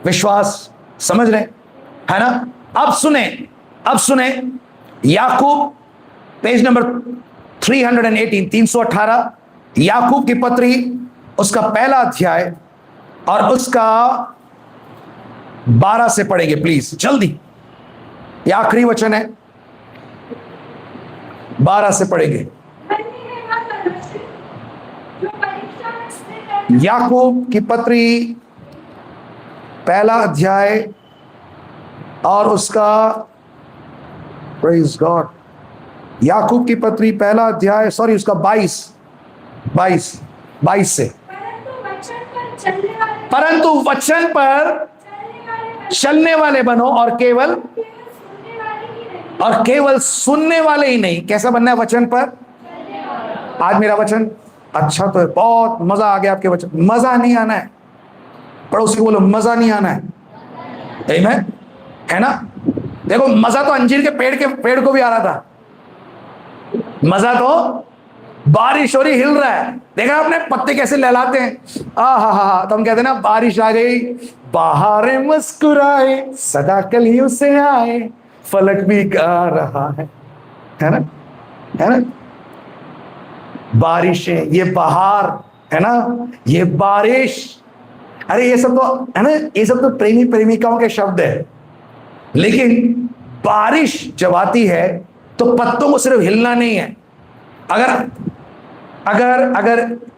विश्वास समझ रहे हैं, है ना? अब सुने याकूब पेज नंबर 318 318 याकूब की पत्री, उसका पहला अध्याय और उसका 12 से पढ़ेंगे प्लीज, जल्दी। ये आखिरी वचन है, 12 से पढ़ेंगे। याकूब की पत्री पहला अध्याय और उसका, प्रेज गॉड, याकूब की पत्री पहला अध्याय, सॉरी उसका 22 से। परंतु वचन पर चलने वाले बनो और केवल सुनने वाले ही नहीं। कैसा बनना है वचन पर? आज मेरा वचन अच्छा तो है, बहुत मजा आ गया आपके वचन। मजा नहीं आना है, पड़ोसी को बोलो मजा नहीं आना है। आमीन, है ना? देखो मजा तो अंजीर के पेड़ को भी आ रहा था। मजा तो बारिश हो रही, हिल रहा है। देखा आपने पत्ते कैसे लहलाते हैं? हा। तो हम कहते हैं ना बारिश आ गई, बहारें मुस्कुराए, सदा कलियों से आए, फलक भी गा रहा है ना? है ना? बारिशें, ये बहार, है ना? ये बारिश, अरे ये सब तो है ना, ये सब तो प्रेमी प्रेमिकाओं के शब्द है। लेकिन बारिश जब आती है तो पत्तों को सिर्फ हिलना नहीं है।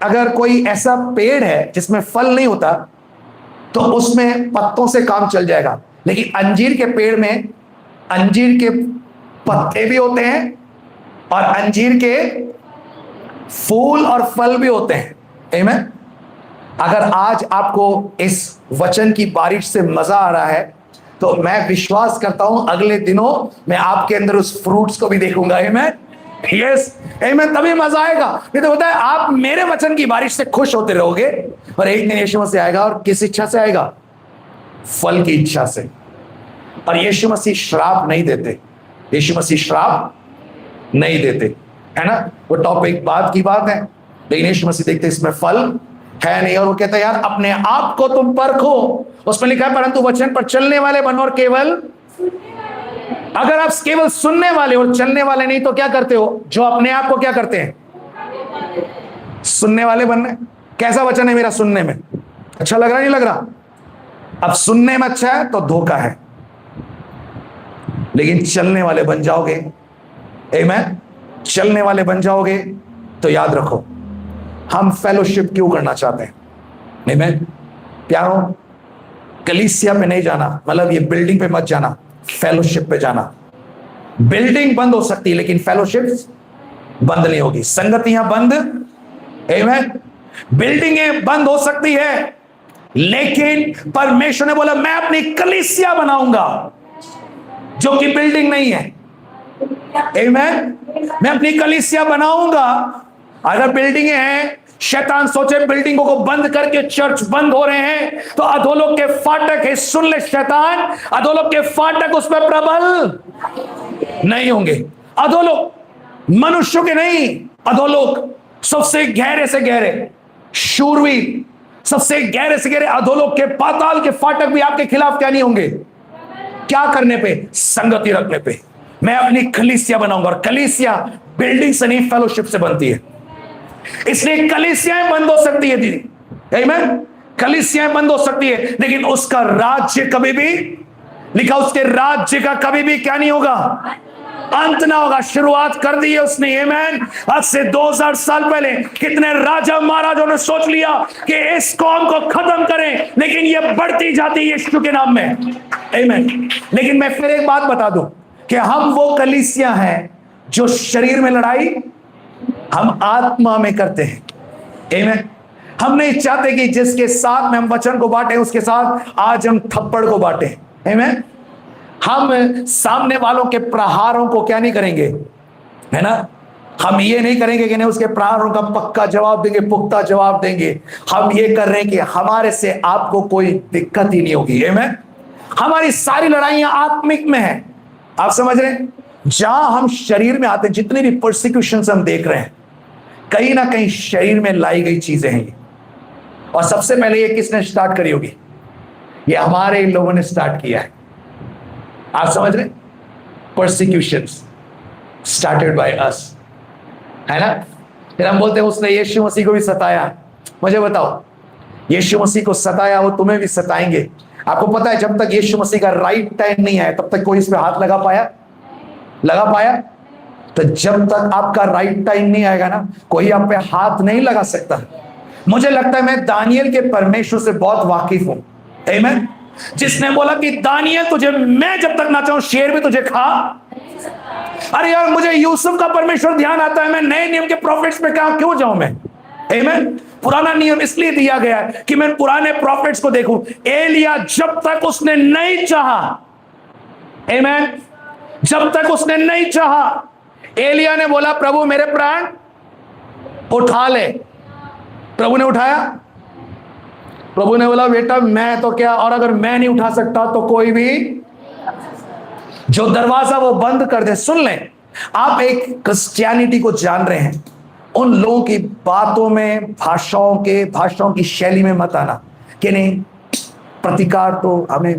अगर कोई ऐसा पेड़ है जिसमें फल नहीं होता तो उसमें पत्तों से काम चल जाएगा। लेकिन अंजीर के पेड़ में अंजीर के पत्ते भी होते हैं और अंजीर के फूल और फल भी होते हैं। आमीन। अगर आज आपको इस वचन की बारिश से मजा आ रहा है तो मैं विश्वास करता हूं अगले दिनों मैं आपके अंदर उस फ्रूट्स को भी देखूंगा। आमीन। यस, आमीन। तभी मजा आएगा। नहीं तो होता है आप मेरे वचन की बारिश से खुश होते रहोगे और एक दिन यीशु मसीह आएगा, और किस इच्छा से आएगा? फल की इच्छा से। और यीशु मसीह श्राप नहीं देते, यीशु मसीह श्राप नहीं देते, है ना? वो टॉपिक बाद की बात है, लेकिन यीशु मसीह देखते इसमें फल है नहीं। और वो कहता है यार अपने आप को तुम परखो। उसमें लिखा है परंतु वचन पर चलने वाले बनो और केवल, अगर आप केवल सुनने वाले और चलने वाले नहीं तो क्या करते हो? जो अपने आप को क्या करते हैं? सुनने वाले बनना है। कैसा वचन है मेरा सुनने में? अच्छा लग रहा नहीं लग रहा? अब सुनने में अच्छा है तो धोखा है, लेकिन चलने वाले बन जाओगे, आमीन, चलने वाले बन जाओगे तो याद रखो हम फेलोशिप क्यों करना चाहते हैं। आमीन। प्यारों, कलीसिया पे नहीं जाना, मतलब ये बिल्डिंग पे मत जाना, फेलोशिप पे जाना। बिल्डिंग बंद हो सकती है लेकिन फेलोशिप बंद नहीं होगी। संगतियां बंद, आमीन, बिल्डिंगें बंद हो सकती है, लेकिन परमेश्वर ने बोला मैं अपनी कलीसिया बनाऊंगा जो कि बिल्डिंग नहीं है। आमीन। मैं अपनी कलीसिया बनाऊंगा। अगर बिल्डिंगें हैं, शैतान सोचे बिल्डिंगों को बंद करके चर्च बंद हो रहे हैं, तो अधोलोक के फाटक है, सुन ले शैतान, अधोलोक के फाटक उस पर प्रबल नहीं होंगे। अधोलोक मनुष्यों के नहीं, अधोलोक, सबसे गहरे से गहरे शूरवीर, सबसे गहरे से गहरे अधोलोक के पाताल के फाटक भी आपके खिलाफ क्या नहीं होंगे? क्या करने पे? संगति रखने पे। मैं अपनी कलीसिया बनाऊंगा, और कलीसिया बिल्डिंग से नहीं फेलोशिप से बनती है। इसलिए कलीसियाएं बंद हो सकती है दीदी, आमीन, कलीसियाएं बंद हो सकती है, लेकिन उसका राज्य कभी भी, लिखा उसके राज्य का कभी भी क्या नहीं होगा? अंत ना होगा। शुरुआत कर दी है उसने, आमीन। आज से 2000 साल पहले कितने राजा महाराजों ने सोच लिया कि इस कौम को खत्म करें, लेकिन ये बढ़ती जाती है यीशु के नाम में, आमीन। लेकिन मैं फिर एक बात बता दूं कि हम वो कलीसिया हैं जो शरीर में लड़ाई हम आत्मा में करते हैं, आमीन। हम नहीं चाहते कि जिसके साथ में हम वचन को बांटे उसके साथ आज हम थप्पड़ को बांटे, आमीन। हम सामने वालों के प्रहारों को क्या नहीं करेंगे, है ना? हम ये नहीं करेंगे कि नहीं उसके प्रहारों का पक्का जवाब देंगे, पुख्ता जवाब देंगे। हम ये कर रहे हैं कि हमारे से आपको कोई दिक्कत ही नहीं होगी, आमीन। हमारी सारी लड़ाइयां आत्मिक में है, आप समझ रहे हैं? जहां हम शरीर में आते हैं, जितनी भी परसिक्यूशन हम देख रहे हैं, कहीं ना कहीं शरीर में लाई गई चीजें हैं। और सबसे पहले ये किसने स्टार्ट करी होगी? ये हमारे इन लोगों ने स्टार्ट किया है, आप समझ रहे? परसिक्यूशंस स्टार्टेड बाय अस, है ना? फिर हम बोलते हैं उसने यीशु मसीह को भी सताया। मुझे बताओ, यीशु मसीह को सताया, वो तुम्हें भी सताएंगे। आपको पता है जब तक यीशु मसीह का राइट टाइम नहीं आया तब तक कोई इस पे हाथ लगा पाया? तो जब तक आपका राइट टाइम नहीं आएगा ना, कोई आप पे हाथ नहीं लगा सकता। मुझे लगता है मैं दानियल के परमेश्वर से बहुत वाकिफ हूं, आमीन। जिसने बोला कि दानियल तुझे मैं जब तक ना चाहूं शेर भी तुझे खा। अरे यार, मुझे यूसुफ का परमेश्वर ध्यान आता है, मैं नए नियम के प्रोफेट्स पे क्यों जाऊं मैं, आमीन। पुराना नियम इसलिए दिया गया है कि मैं पुराने प्रोफेट्स को देखूं। एलिया जब तक उसने नहीं चाहा, आमीन, जब तक उसने नहीं चाहा, एलिया ने बोला प्रभु मेरे प्राण उठा ले। प्रभु ने उठाया? प्रभु ने बोला बेटा मैं तो क्या, और अगर मैं नहीं उठा सकता तो कोई भी, जो दरवाजा वो बंद कर दे। सुन लें, आप एक क्रिश्चियनिटी को जान रहे हैं, उन लोगों की बातों में, भाषाओं की शैली में मत आना कि नहीं प्रतिकार तो हमें,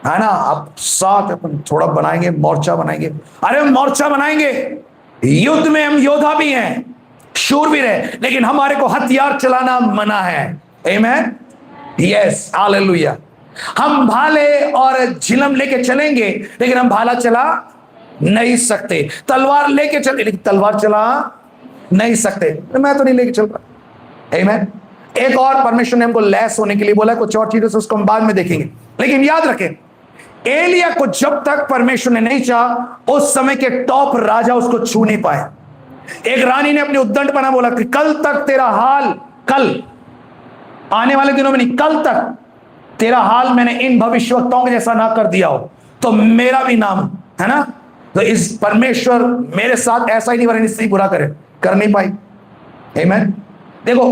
है ना, आप साथ अपन थोड़ा बनाएंगे, मोर्चा बनाएंगे। अरे हम मोर्चा बनाएंगे, युद्ध में हम योद्धा भी हैं, शूरवीर है, लेकिन हमारे को हथियार चलाना मना है, आमीन, यस, हालेलुया। हम भाले और झिलम लेके चलेंगे, लेकिन हम भाला चला नहीं सकते। तलवार लेके चले, लेकिन तलवार चला नहीं सकते। मैं तो नहीं लेके चल रहा, आमीन। एक और परमेश्वर ने हमको लैस होने के लिए बोला, कुछ और चीजों से उसको हम बाद में देखेंगे। लेकिन याद रखें, एलिया को जब तक परमेश्वर ने नहीं चाहा, उस समय के टॉप राजा उसको छू नहीं पाए। एक रानी ने अपने उद्दंड बना बोला कि कल तक तेरा हाल, कल आने वाले दिनों में नहीं, कल तक तेरा हाल मैंने इन भविष्यवक्ताओं के जैसा ना कर दिया हो तो मेरा भी नाम, है ना। तो इस परमेश्वर मेरे साथ ऐसा ही नहीं, वरन इससे बुरा करे, कर नहीं पाई, आमीन। देखो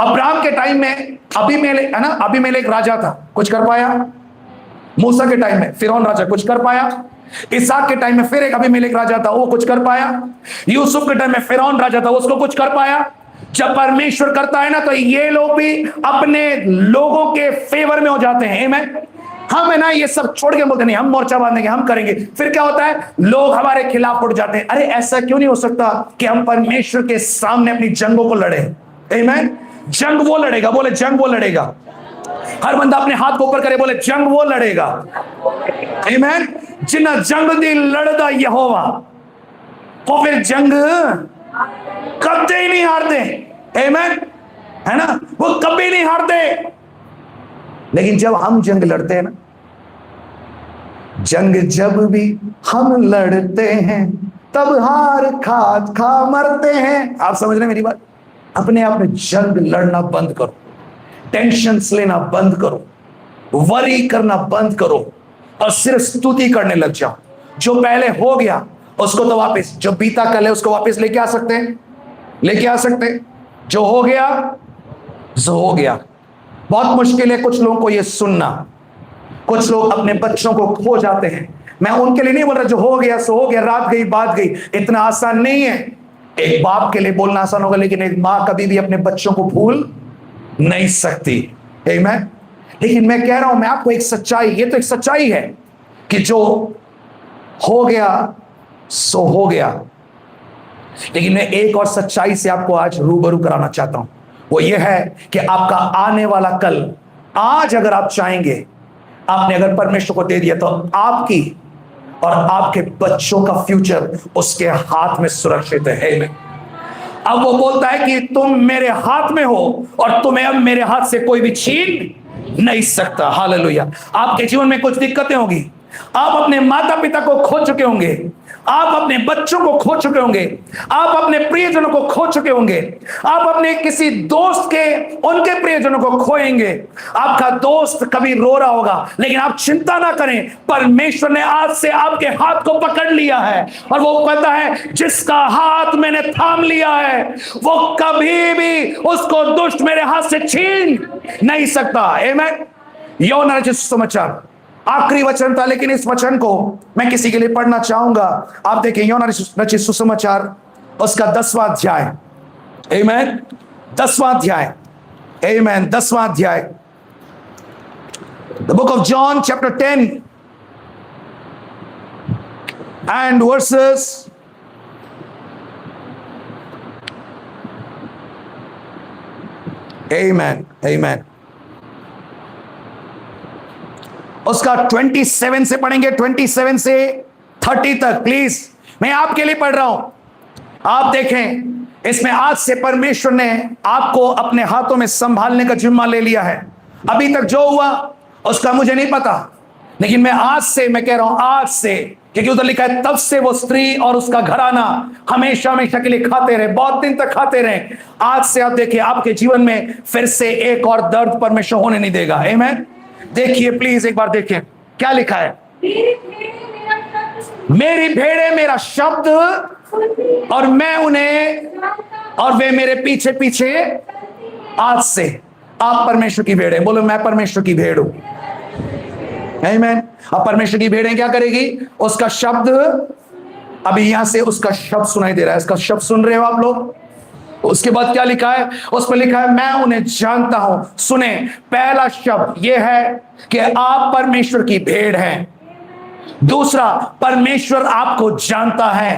अब्राहम के टाइम में अबीमेलेक, है ना, अबीमेलेक राजा था, कुछ कर पाया? मूसा के टाइम में फिरौन राजा, कुछ कर पाया? इसहाक के टाइम में फिर एक अबीमेलेक राजा था, वो कुछ कर पाया? यूसुफ के टाइम में फिरौन राजा था, उसको कुछ कर पाया? जब परमेश्वर करता है ना, तो ये लोग भी अपने लोगों के फेवर में हो जाते हैं, आमीन। हम है ना ये सब छोड़ के बोलते नहीं हम मोर्चा बांधेंगे, हम करेंगे, फिर क्या होता है, लोग हमारे खिलाफ उठ जाते हैं। अरे ऐसा क्यों नहीं हो सकता कि हम परमेश्वर के सामने अपनी जंगों को लड़े, आमीन। जंग वो लड़ेगा, बोले जंग वो लड़ेगा। हर बंदा अपने हाथ को ऊपर करे, बोले जंग वो लड़ेगा, आमीन। जिन्ना जंग दी लड़दा यहोवा, वो फिर जंग कभी ही नहीं हारते, आमीन, है ना, वो कभी नहीं हारते। लेकिन जब हम जंग लड़ते हैं ना, जंग जब भी हम लड़ते हैं तब हार खा मरते हैं। आप समझ रहे हैं मेरी बात? अपने आप में जंग लड़ना बंद करो, टेंशन लेना बंद करो, वरी करना बंद करो, और सिर्फ स्तुति करने लग जाओ। जो पहले हो गया उसको तो वापस, जो बीता कल है उसको वापस लेके आ सकते हैं, लेके आ सकते हैं। जो हो गया सो हो गया। बहुत मुश्किल है कुछ लोगों को यह सुनना। कुछ लोग अपने बच्चों को खो जाते हैं। मैं उनके लिए नहीं बोल रहा, जो हो गया सो हो गया, रात गई बात गई, इतना आसान नहीं है। एक बाप के लिए बोलना आसान होगा, लेकिन एक मां कभी भी अपने बच्चों को भूल नहीं सकती। आमीन। लेकिन मैं कह रहा हूं, मैं आपको एक सच्चाई, ये तो एक सच्चाई है कि जो हो गया सो हो गया, लेकिन मैं एक और सच्चाई से आपको आज रूबरू कराना चाहता हूं। वो ये है कि आपका आने वाला कल, आज अगर आप चाहेंगे, आपने अगर परमेश्वर को दे दिया, तो आपकी और आपके बच्चों का फ्यूचर उसके हाथ में सुरक्षित है। अब वो बोलता है कि तुम मेरे हाथ में हो और तुम्हें अब मेरे हाथ से कोई भी छीन नहीं सकता। हालेलुया। आपके जीवन में कुछ दिक्कतें होंगी, आप अपने माता पिता को खो चुके होंगे, आप अपने बच्चों को खो चुके होंगे, आप अपने प्रियजनों को खो चुके होंगे, आप अपने किसी दोस्त के उनके प्रियजनों को खोएंगे, आपका दोस्त कभी रो रहा होगा, लेकिन आप चिंता ना करें, परमेश्वर ने आज से आपके हाथ को पकड़ लिया है और वो कहता है जिसका हाथ मैंने थाम लिया है वो कभी भी उसको दुष्ट मेरे हाथ से छीन नहीं सकता। आमीन। यूहन्ना रचित सुसमाचार आखिरी वचन था, लेकिन इस वचन को मैं किसी के लिए पढ़ना चाहूंगा। आप देखें यूहन्ना रचित सुसमाचार उसका 10वां अध्याय। आमीन। 10वां अध्याय। आमीन। 10वां अध्याय। The book of John chapter 10 and versus आमीन। आमीन। उसका 27 से पढ़ेंगे, 27 से 30 तक। प्लीज, मैं आपके लिए पढ़ रहा हूं। आप देखें, इसमें आज से परमेश्वर ने आपको अपने हाथों में संभालने का जिम्मा ले लिया है। अभी तक जो हुआ उसका मुझे नहीं पता, लेकिन मैं आज से, मैं कह रहा हूं आज से, क्योंकि उधर लिखा है तब से वो स्त्री और उसका घराना हमेशा हमेशा के लिए खाते रहे, बहुत दिन तक खाते रहे। आज से आप देखिए, आपके जीवन में फिर से एक और दर्द परमेश्वर होने नहीं देगा। आमीन। देखिए प्लीज एक बार देखिए क्या लिखा है। मेरी भेड़ें मेरा शब्द और मैं उन्हें, और वे मेरे पीछे पीछे। आज से आप परमेश्वर की भेड़ है। बोलो मैं परमेश्वर की भेड़ हूं। आमीन। अब परमेश्वर की भेड़ें क्या करेगी? उसका शब्द, अभी यहां से उसका शब्द सुनाई दे रहा है, इसका शब्द सुन रहे हो आप लोग? उसके बाद क्या लिखा है? उसमें लिखा है मैं उन्हें जानता हूं। सुने, पहला शब्द यह है कि आप परमेश्वर की भेड़ हैं। दूसरा, परमेश्वर आपको जानता है।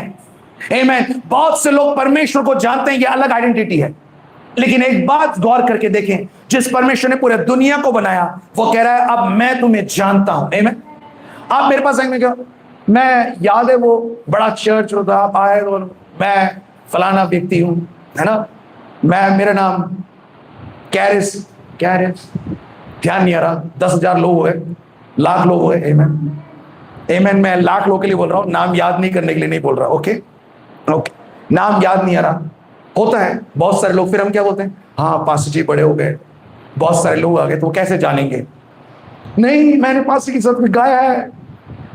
आमीन। बहुत से लोग परमेश्वर को जानते हैं, ये अलग आइडेंटिटी है, लेकिन एक बात गौर करके देखें, जिस परमेश्वर ने पूरे दुनिया को बनाया वो कह रहा है अब मैं तुम्हें जानता हूं। आमीन। आप मेरे पास आएंगे क्या? मैं, याद है वो बड़ा चर्च होता, आप आए और मैं फलाना व्यक्ति हूं, है ना, मैं, मेरा नाम कैरिस ध्यान नहीं आ रहा, 10,000 लोग हुए, लाख लोग हुए। आमीन। आमीन। मैं लाख लोगों के लिए बोल रहा हूं, नाम याद नहीं करने के लिए नहीं बोल रहा। ओके ओके, नाम याद नहीं आ रहा, होता है बहुत सारे लोग। फिर हम क्या बोलते हैं? हाँ पास्टर जी बड़े हो गए, बहुत सारे लोग आ गए, तो वो कैसे जानेंगे? नहीं, मैंने पास्टर के साथ में गाया है।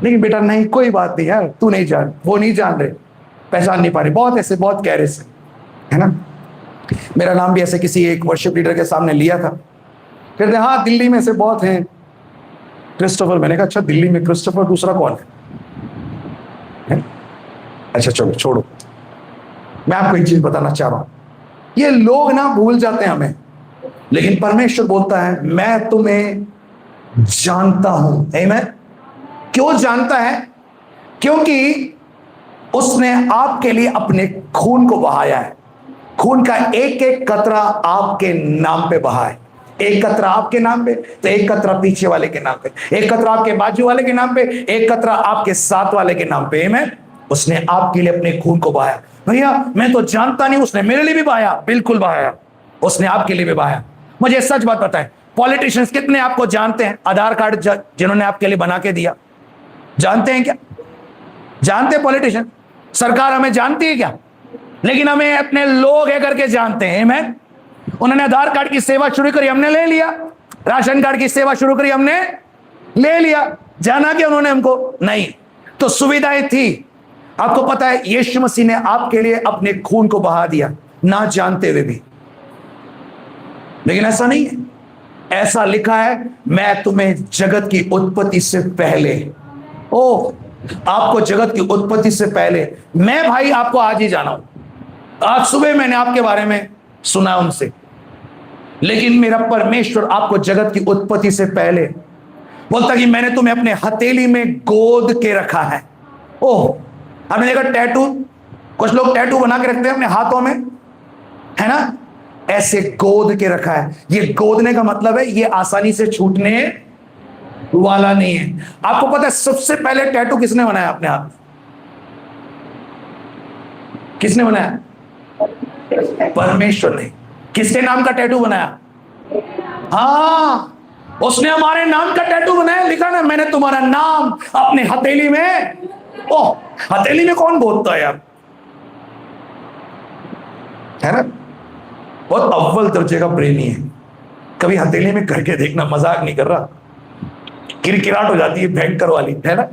लेकिन बेटा नहीं, कोई बात नहीं यार, तू नहीं जान, वो नहीं जान रहे, पहचान नहीं पा रहे। बहुत ऐसे, बहुत कैरिस है ना। मेरा नाम भी ऐसे किसी एक वर्शिप लीडर के सामने लिया था, कहते हाँ दिल्ली में से बहुत हैं क्रिस्टोफर। मैंने कहा अच्छा दिल्ली में क्रिस्टोफर, दूसरा कौन है? अच्छा चलो छोड़ो, मैं आपको एक चीज बताना चाह रहा हूं, ये लोग ना भूल जाते हैं हमें, लेकिन परमेश्वर बोलता है मैं तुम्हें जानता हूं। आमीन। क्यों जानता है? क्योंकि उसने आपके लिए अपने खून को बहाया है। खून का एक एक कतरा आपके नाम पे बहा है। एक कतरा आपके नाम पे, तो एक कतरा पीछे वाले के नाम पे, एक कतरा आपके बाजू वाले के नाम पे, एक कतरा आपके साथ वाले के नाम पे। आमीन। उसने आपके लिए अपने खून को बहाया। भैया मैं तो जानता नहीं, उसने मेरे लिए भी बहाया। बिल्कुल बहाया, उसने आपके लिए भी बहाया। मुझे सच बात पता है, पॉलिटिशियंस कितने आपको जानते हैं? आधार कार्ड जिन्होंने आपके लिए बना के दिया, जानते हैं क्या? जानते हैं पॉलिटिशियन? सरकार हमें जानती है क्या? लेकिन हमें अपने लोग है करके जानते हैं। आमीन। उन्होंने आधार कार्ड की सेवा शुरू करी, हमने ले लिया। राशन कार्ड की सेवा शुरू करी, हमने ले लिया। जाना क्या उन्होंने हमको? नहीं। तो सुविधाएं थी। आपको पता है यीशु मसीह ने आपके लिए अपने खून को बहा दिया, ना जानते हुए भी। लेकिन ऐसा नहीं है, ऐसा लिखा है मैं तुम्हें जगत की उत्पत्ति से पहले, आपको जगत की उत्पत्ति से पहले, मैं भाई आपको आज ही जाना हूं। आज सुबह मैंने आपके बारे में सुना उनसे, लेकिन मेरा परमेश्वर आपको जगत की उत्पत्ति से पहले बोलता कि मैंने तुम्हें अपने हथेली में गोद के रखा है। ओह, आपने देखा टैटू, कुछ लोग टैटू बना के रखते हैं अपने हाथों में, है ना, ऐसे गोद के रखा है। ये गोदने का मतलब है ये आसानी से छूटने वाला नहीं है। आपको पता है सबसे पहले टैटू किसने बनाया अपने हाथ? किसने बनाया? परमेश्वर ने। किसके नाम का टैटू बनाया? हाँ, उसने हमारे नाम का टैटू बनाया। लिखा ना, मैंने तुम्हारा नाम अपने हथेली में। ओह, हथेली में कौन गोदता है यार, है ना? बहुत अव्वल दर्जे का प्रेमी है। कभी हथेली में करके देखना, मजाक नहीं कर रहा, किरकिराट हो जाती है भयंकर वाली, है ना?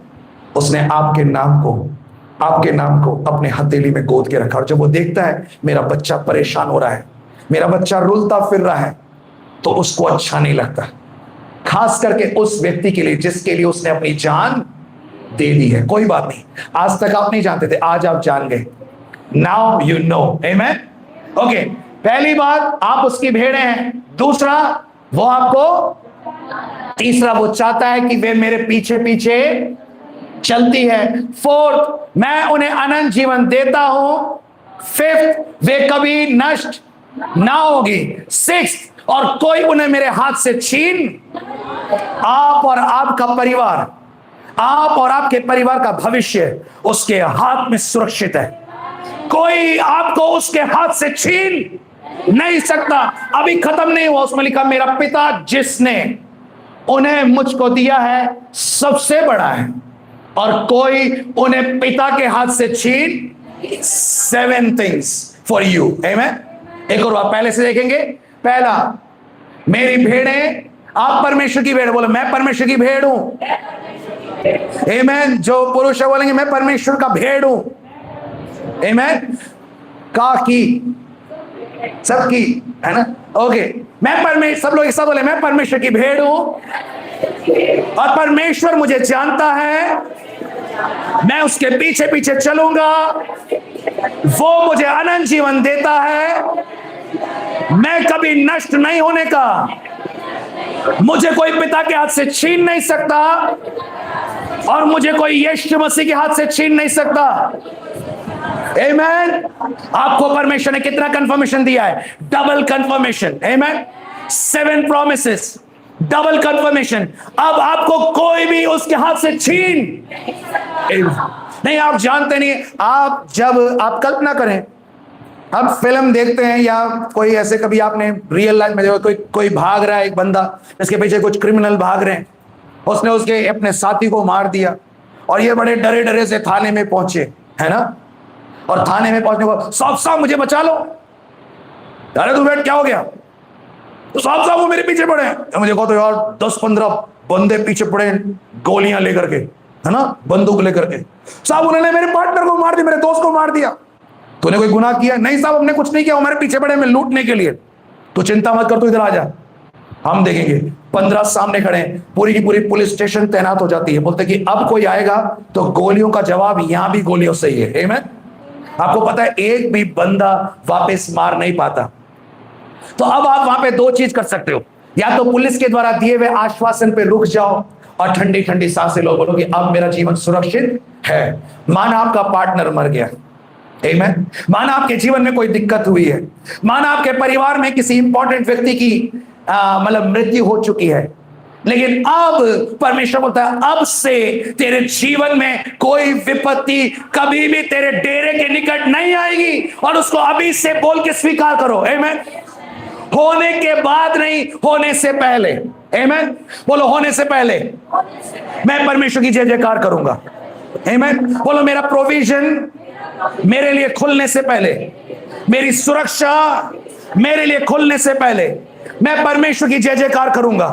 उसने आपके नाम को अपने हथेली में गोद के रखा। और जब वो देखता है मेरा बच्चा परेशान हो रहा है, मेरा बच्चा रुलता फिर रहा है, तो उसको अच्छा नहीं लगता। खास करके उस व्यक्ति के लिए जिसके लिए उसने अपनी जान दे दी है। कोई बात नहीं, आज तक आप नहीं जानते थे, आज आप जान गए। Now you know, amen. Okay, पहली बात, आप उसकी भेड़ें हैं। दूसरा, वो आपको, तीसरा, वो चाहता है कि वे मेरे पीछे पीछे चलती है। फोर्थ, मैं उन्हें अनंत जीवन देता हूं। फिफ्थ, वे कभी नष्ट ना होगी। सिक्स्थ, और कोई उन्हें मेरे हाथ से छीन, आप और आपका परिवार, आप और आपके परिवार का भविष्य उसके हाथ में सुरक्षित है। कोई आपको उसके हाथ से छीन नहीं सकता। अभी खत्म नहीं हुआ, उसमें लिखा मेरा पिता जिसने उन्हें मुझको दिया है सबसे बड़ा है, और कोई उन्हें पिता के हाथ से छीन। 7 things for you, amen। एक और बात पहले से देखेंगे। पहला, मेरी भेड़ें, आप परमेश्वर की भेड़, बोलो मैं परमेश्वर की भेड़ हूं, आमेन। जो पुरुष है बोलेंगे मैं परमेश्वर का भेड़ हूं, आमेन। की सबकी, है ना? ओके, मैं परमेश्वर, सब लोग सब बोले मैं परमेश्वर की भेड़ हूं, और परमेश्वर मुझे जानता है, मैं उसके पीछे पीछे चलूंगा, वो मुझे अनंत जीवन देता है, मैं कभी नष्ट नहीं होने का, मुझे कोई पिता के हाथ से छीन नहीं सकता, और मुझे कोई यीशु मसीह के हाथ से छीन नहीं सकता, आमेन। आपको परमेश्वर ने कितना कंफर्मेशन दिया है? डबल कंफर्मेशन, आमेन। 7 promises, डबल कंफर्मेशन। अब आपको कोई भी उसके हाथ से छीन नहीं। आप जानते नहीं, आप जब आप कल्पना करें, हम फिल्म देखते हैं या कोई ऐसे कभी आपने रियल लाइफ में देखो, कोई भाग रहा है, एक बंदा जिसके पीछे कुछ क्रिमिनल भाग रहे हैं, उसने उसके अपने साथी को मार दिया, और ये बड़े डरे डरे से थाने में पहुंचे, है ना? और थाने में पहुंचने को, साहब मुझे बचा लो। अरे तू बैठ, क्या हो गया? तो साहब वो मेरे पीछे पड़े हैं। तो मुझे कहो तो यार 10-15 बंदे पीछे पड़े, गोलियां लेकर के, है ना, बंदूक लेकर के। साहब उन्होंने मेरे पार्टनर को मार दिया, मेरे दोस्त को मार दिया। तूने कोई गुनाह किया? नहीं साहब, हमने कुछ नहीं किया, हमारे पीछे पड़े मैं लूटने के लिए। तो चिंता मत कर, तू इधर आ जा, हम देखेंगे। 15 सामने खड़े, पूरी की पूरी पुलिस स्टेशन तैनात हो जाती है। बोलते कि अब कोई आएगा तो गोलियों का जवाब यहां भी गोलियों से ही है, आमेन। आपको पता है एक भी बंदा वापस मार नहीं पाता। तो अब आप वहां पे 2 चीज कर सकते हो, या तो पुलिस के द्वारा दिए हुए आश्वासन पे रुक जाओ और ठंडी ठंडी सांसें लो, बोलो कि अब मेरा जीवन सुरक्षित है। माना आपका पार्टनर मर गया, आमेन। माना आपके जीवन में कोई दिक्कत हुई है, माना आपके परिवार में किसी इंपॉर्टेंट व्यक्ति की मतलब मृत्यु हो चुकी है, लेकिन अब परमेश्वर बोलता है अब से तेरे जीवन में कोई विपत्ति कभी भी तेरे डेरे के निकट नहीं आएगी, और उसको अभी से बोल के स्वीकार करो, आमेन। होने के बाद नहीं, होने से पहले, आमेन। बोलो होने से पहले मैं परमेश्वर की जय जयकार करूंगा, आमेन। बोलो मेरा प्रोविजन मेरे लिए खुलने से पहले, मेरी सुरक्षा मेरे लिए खुलने से पहले मैं परमेश्वर की जय जयकार करूंगा।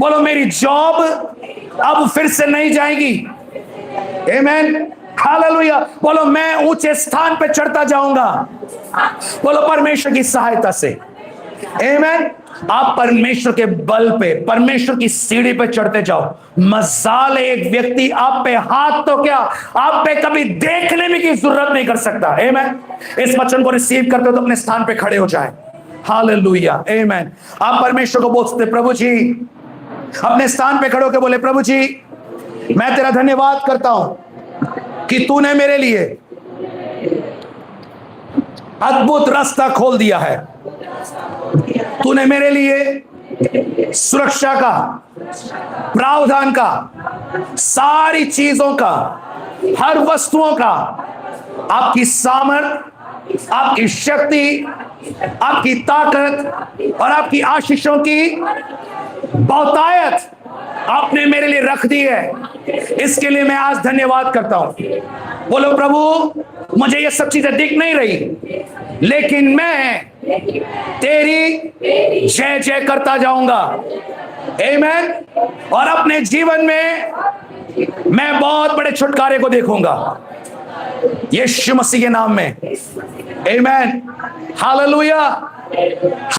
बोलो मेरी जॉब अब फिर से नहीं जाएगी, आमेन, हालेलुया। बोलो मैं ऊंचे स्थान पे चढ़ता जाऊंगा, बोलो परमेश्वर की सहायता से, आमेन। आप परमेश्वर के बल पे, परमेश्वर की सीढ़ी पे चढ़ते जाओ। मजाल है, एक व्यक्ति आप पे हाथ तो क्या, आप पे कभी देखने में की जरूरत नहीं कर सकता। आमेन। इस वचन को रिसीव करते हो तो अपने स्थान पे खड़े हो जाए। हालेलुया, आमेन। आप परमेश्वर को बोल सकते, प्रभु जी, अपने स्थान पे खड़े होकर बोले, प्रभु जी मैं तेरा धन्यवाद करता हूं कि तूने मेरे लिए अद्भुत रास्ता खोल दिया है। तूने मेरे लिए सुरक्षा का, प्रावधान का, सारी चीजों का, हर वस्तुओं का, आपकी सामर्थ, आपकी शक्ति, आपकी ताकत और आपकी आशीषों की बहुतायत आपने मेरे लिए रख दी है। इसके लिए मैं आज धन्यवाद करता हूं। बोलो, प्रभु मुझे ये सब चीजें दिख नहीं रही, लेकिन मैं तेरी जय जय करता जाऊंगा। आमेन। और अपने जीवन में मैं बहुत बड़े छुटकारे को देखूंगा, यीशु मसीह के नाम में। आमेन। हालेलुया।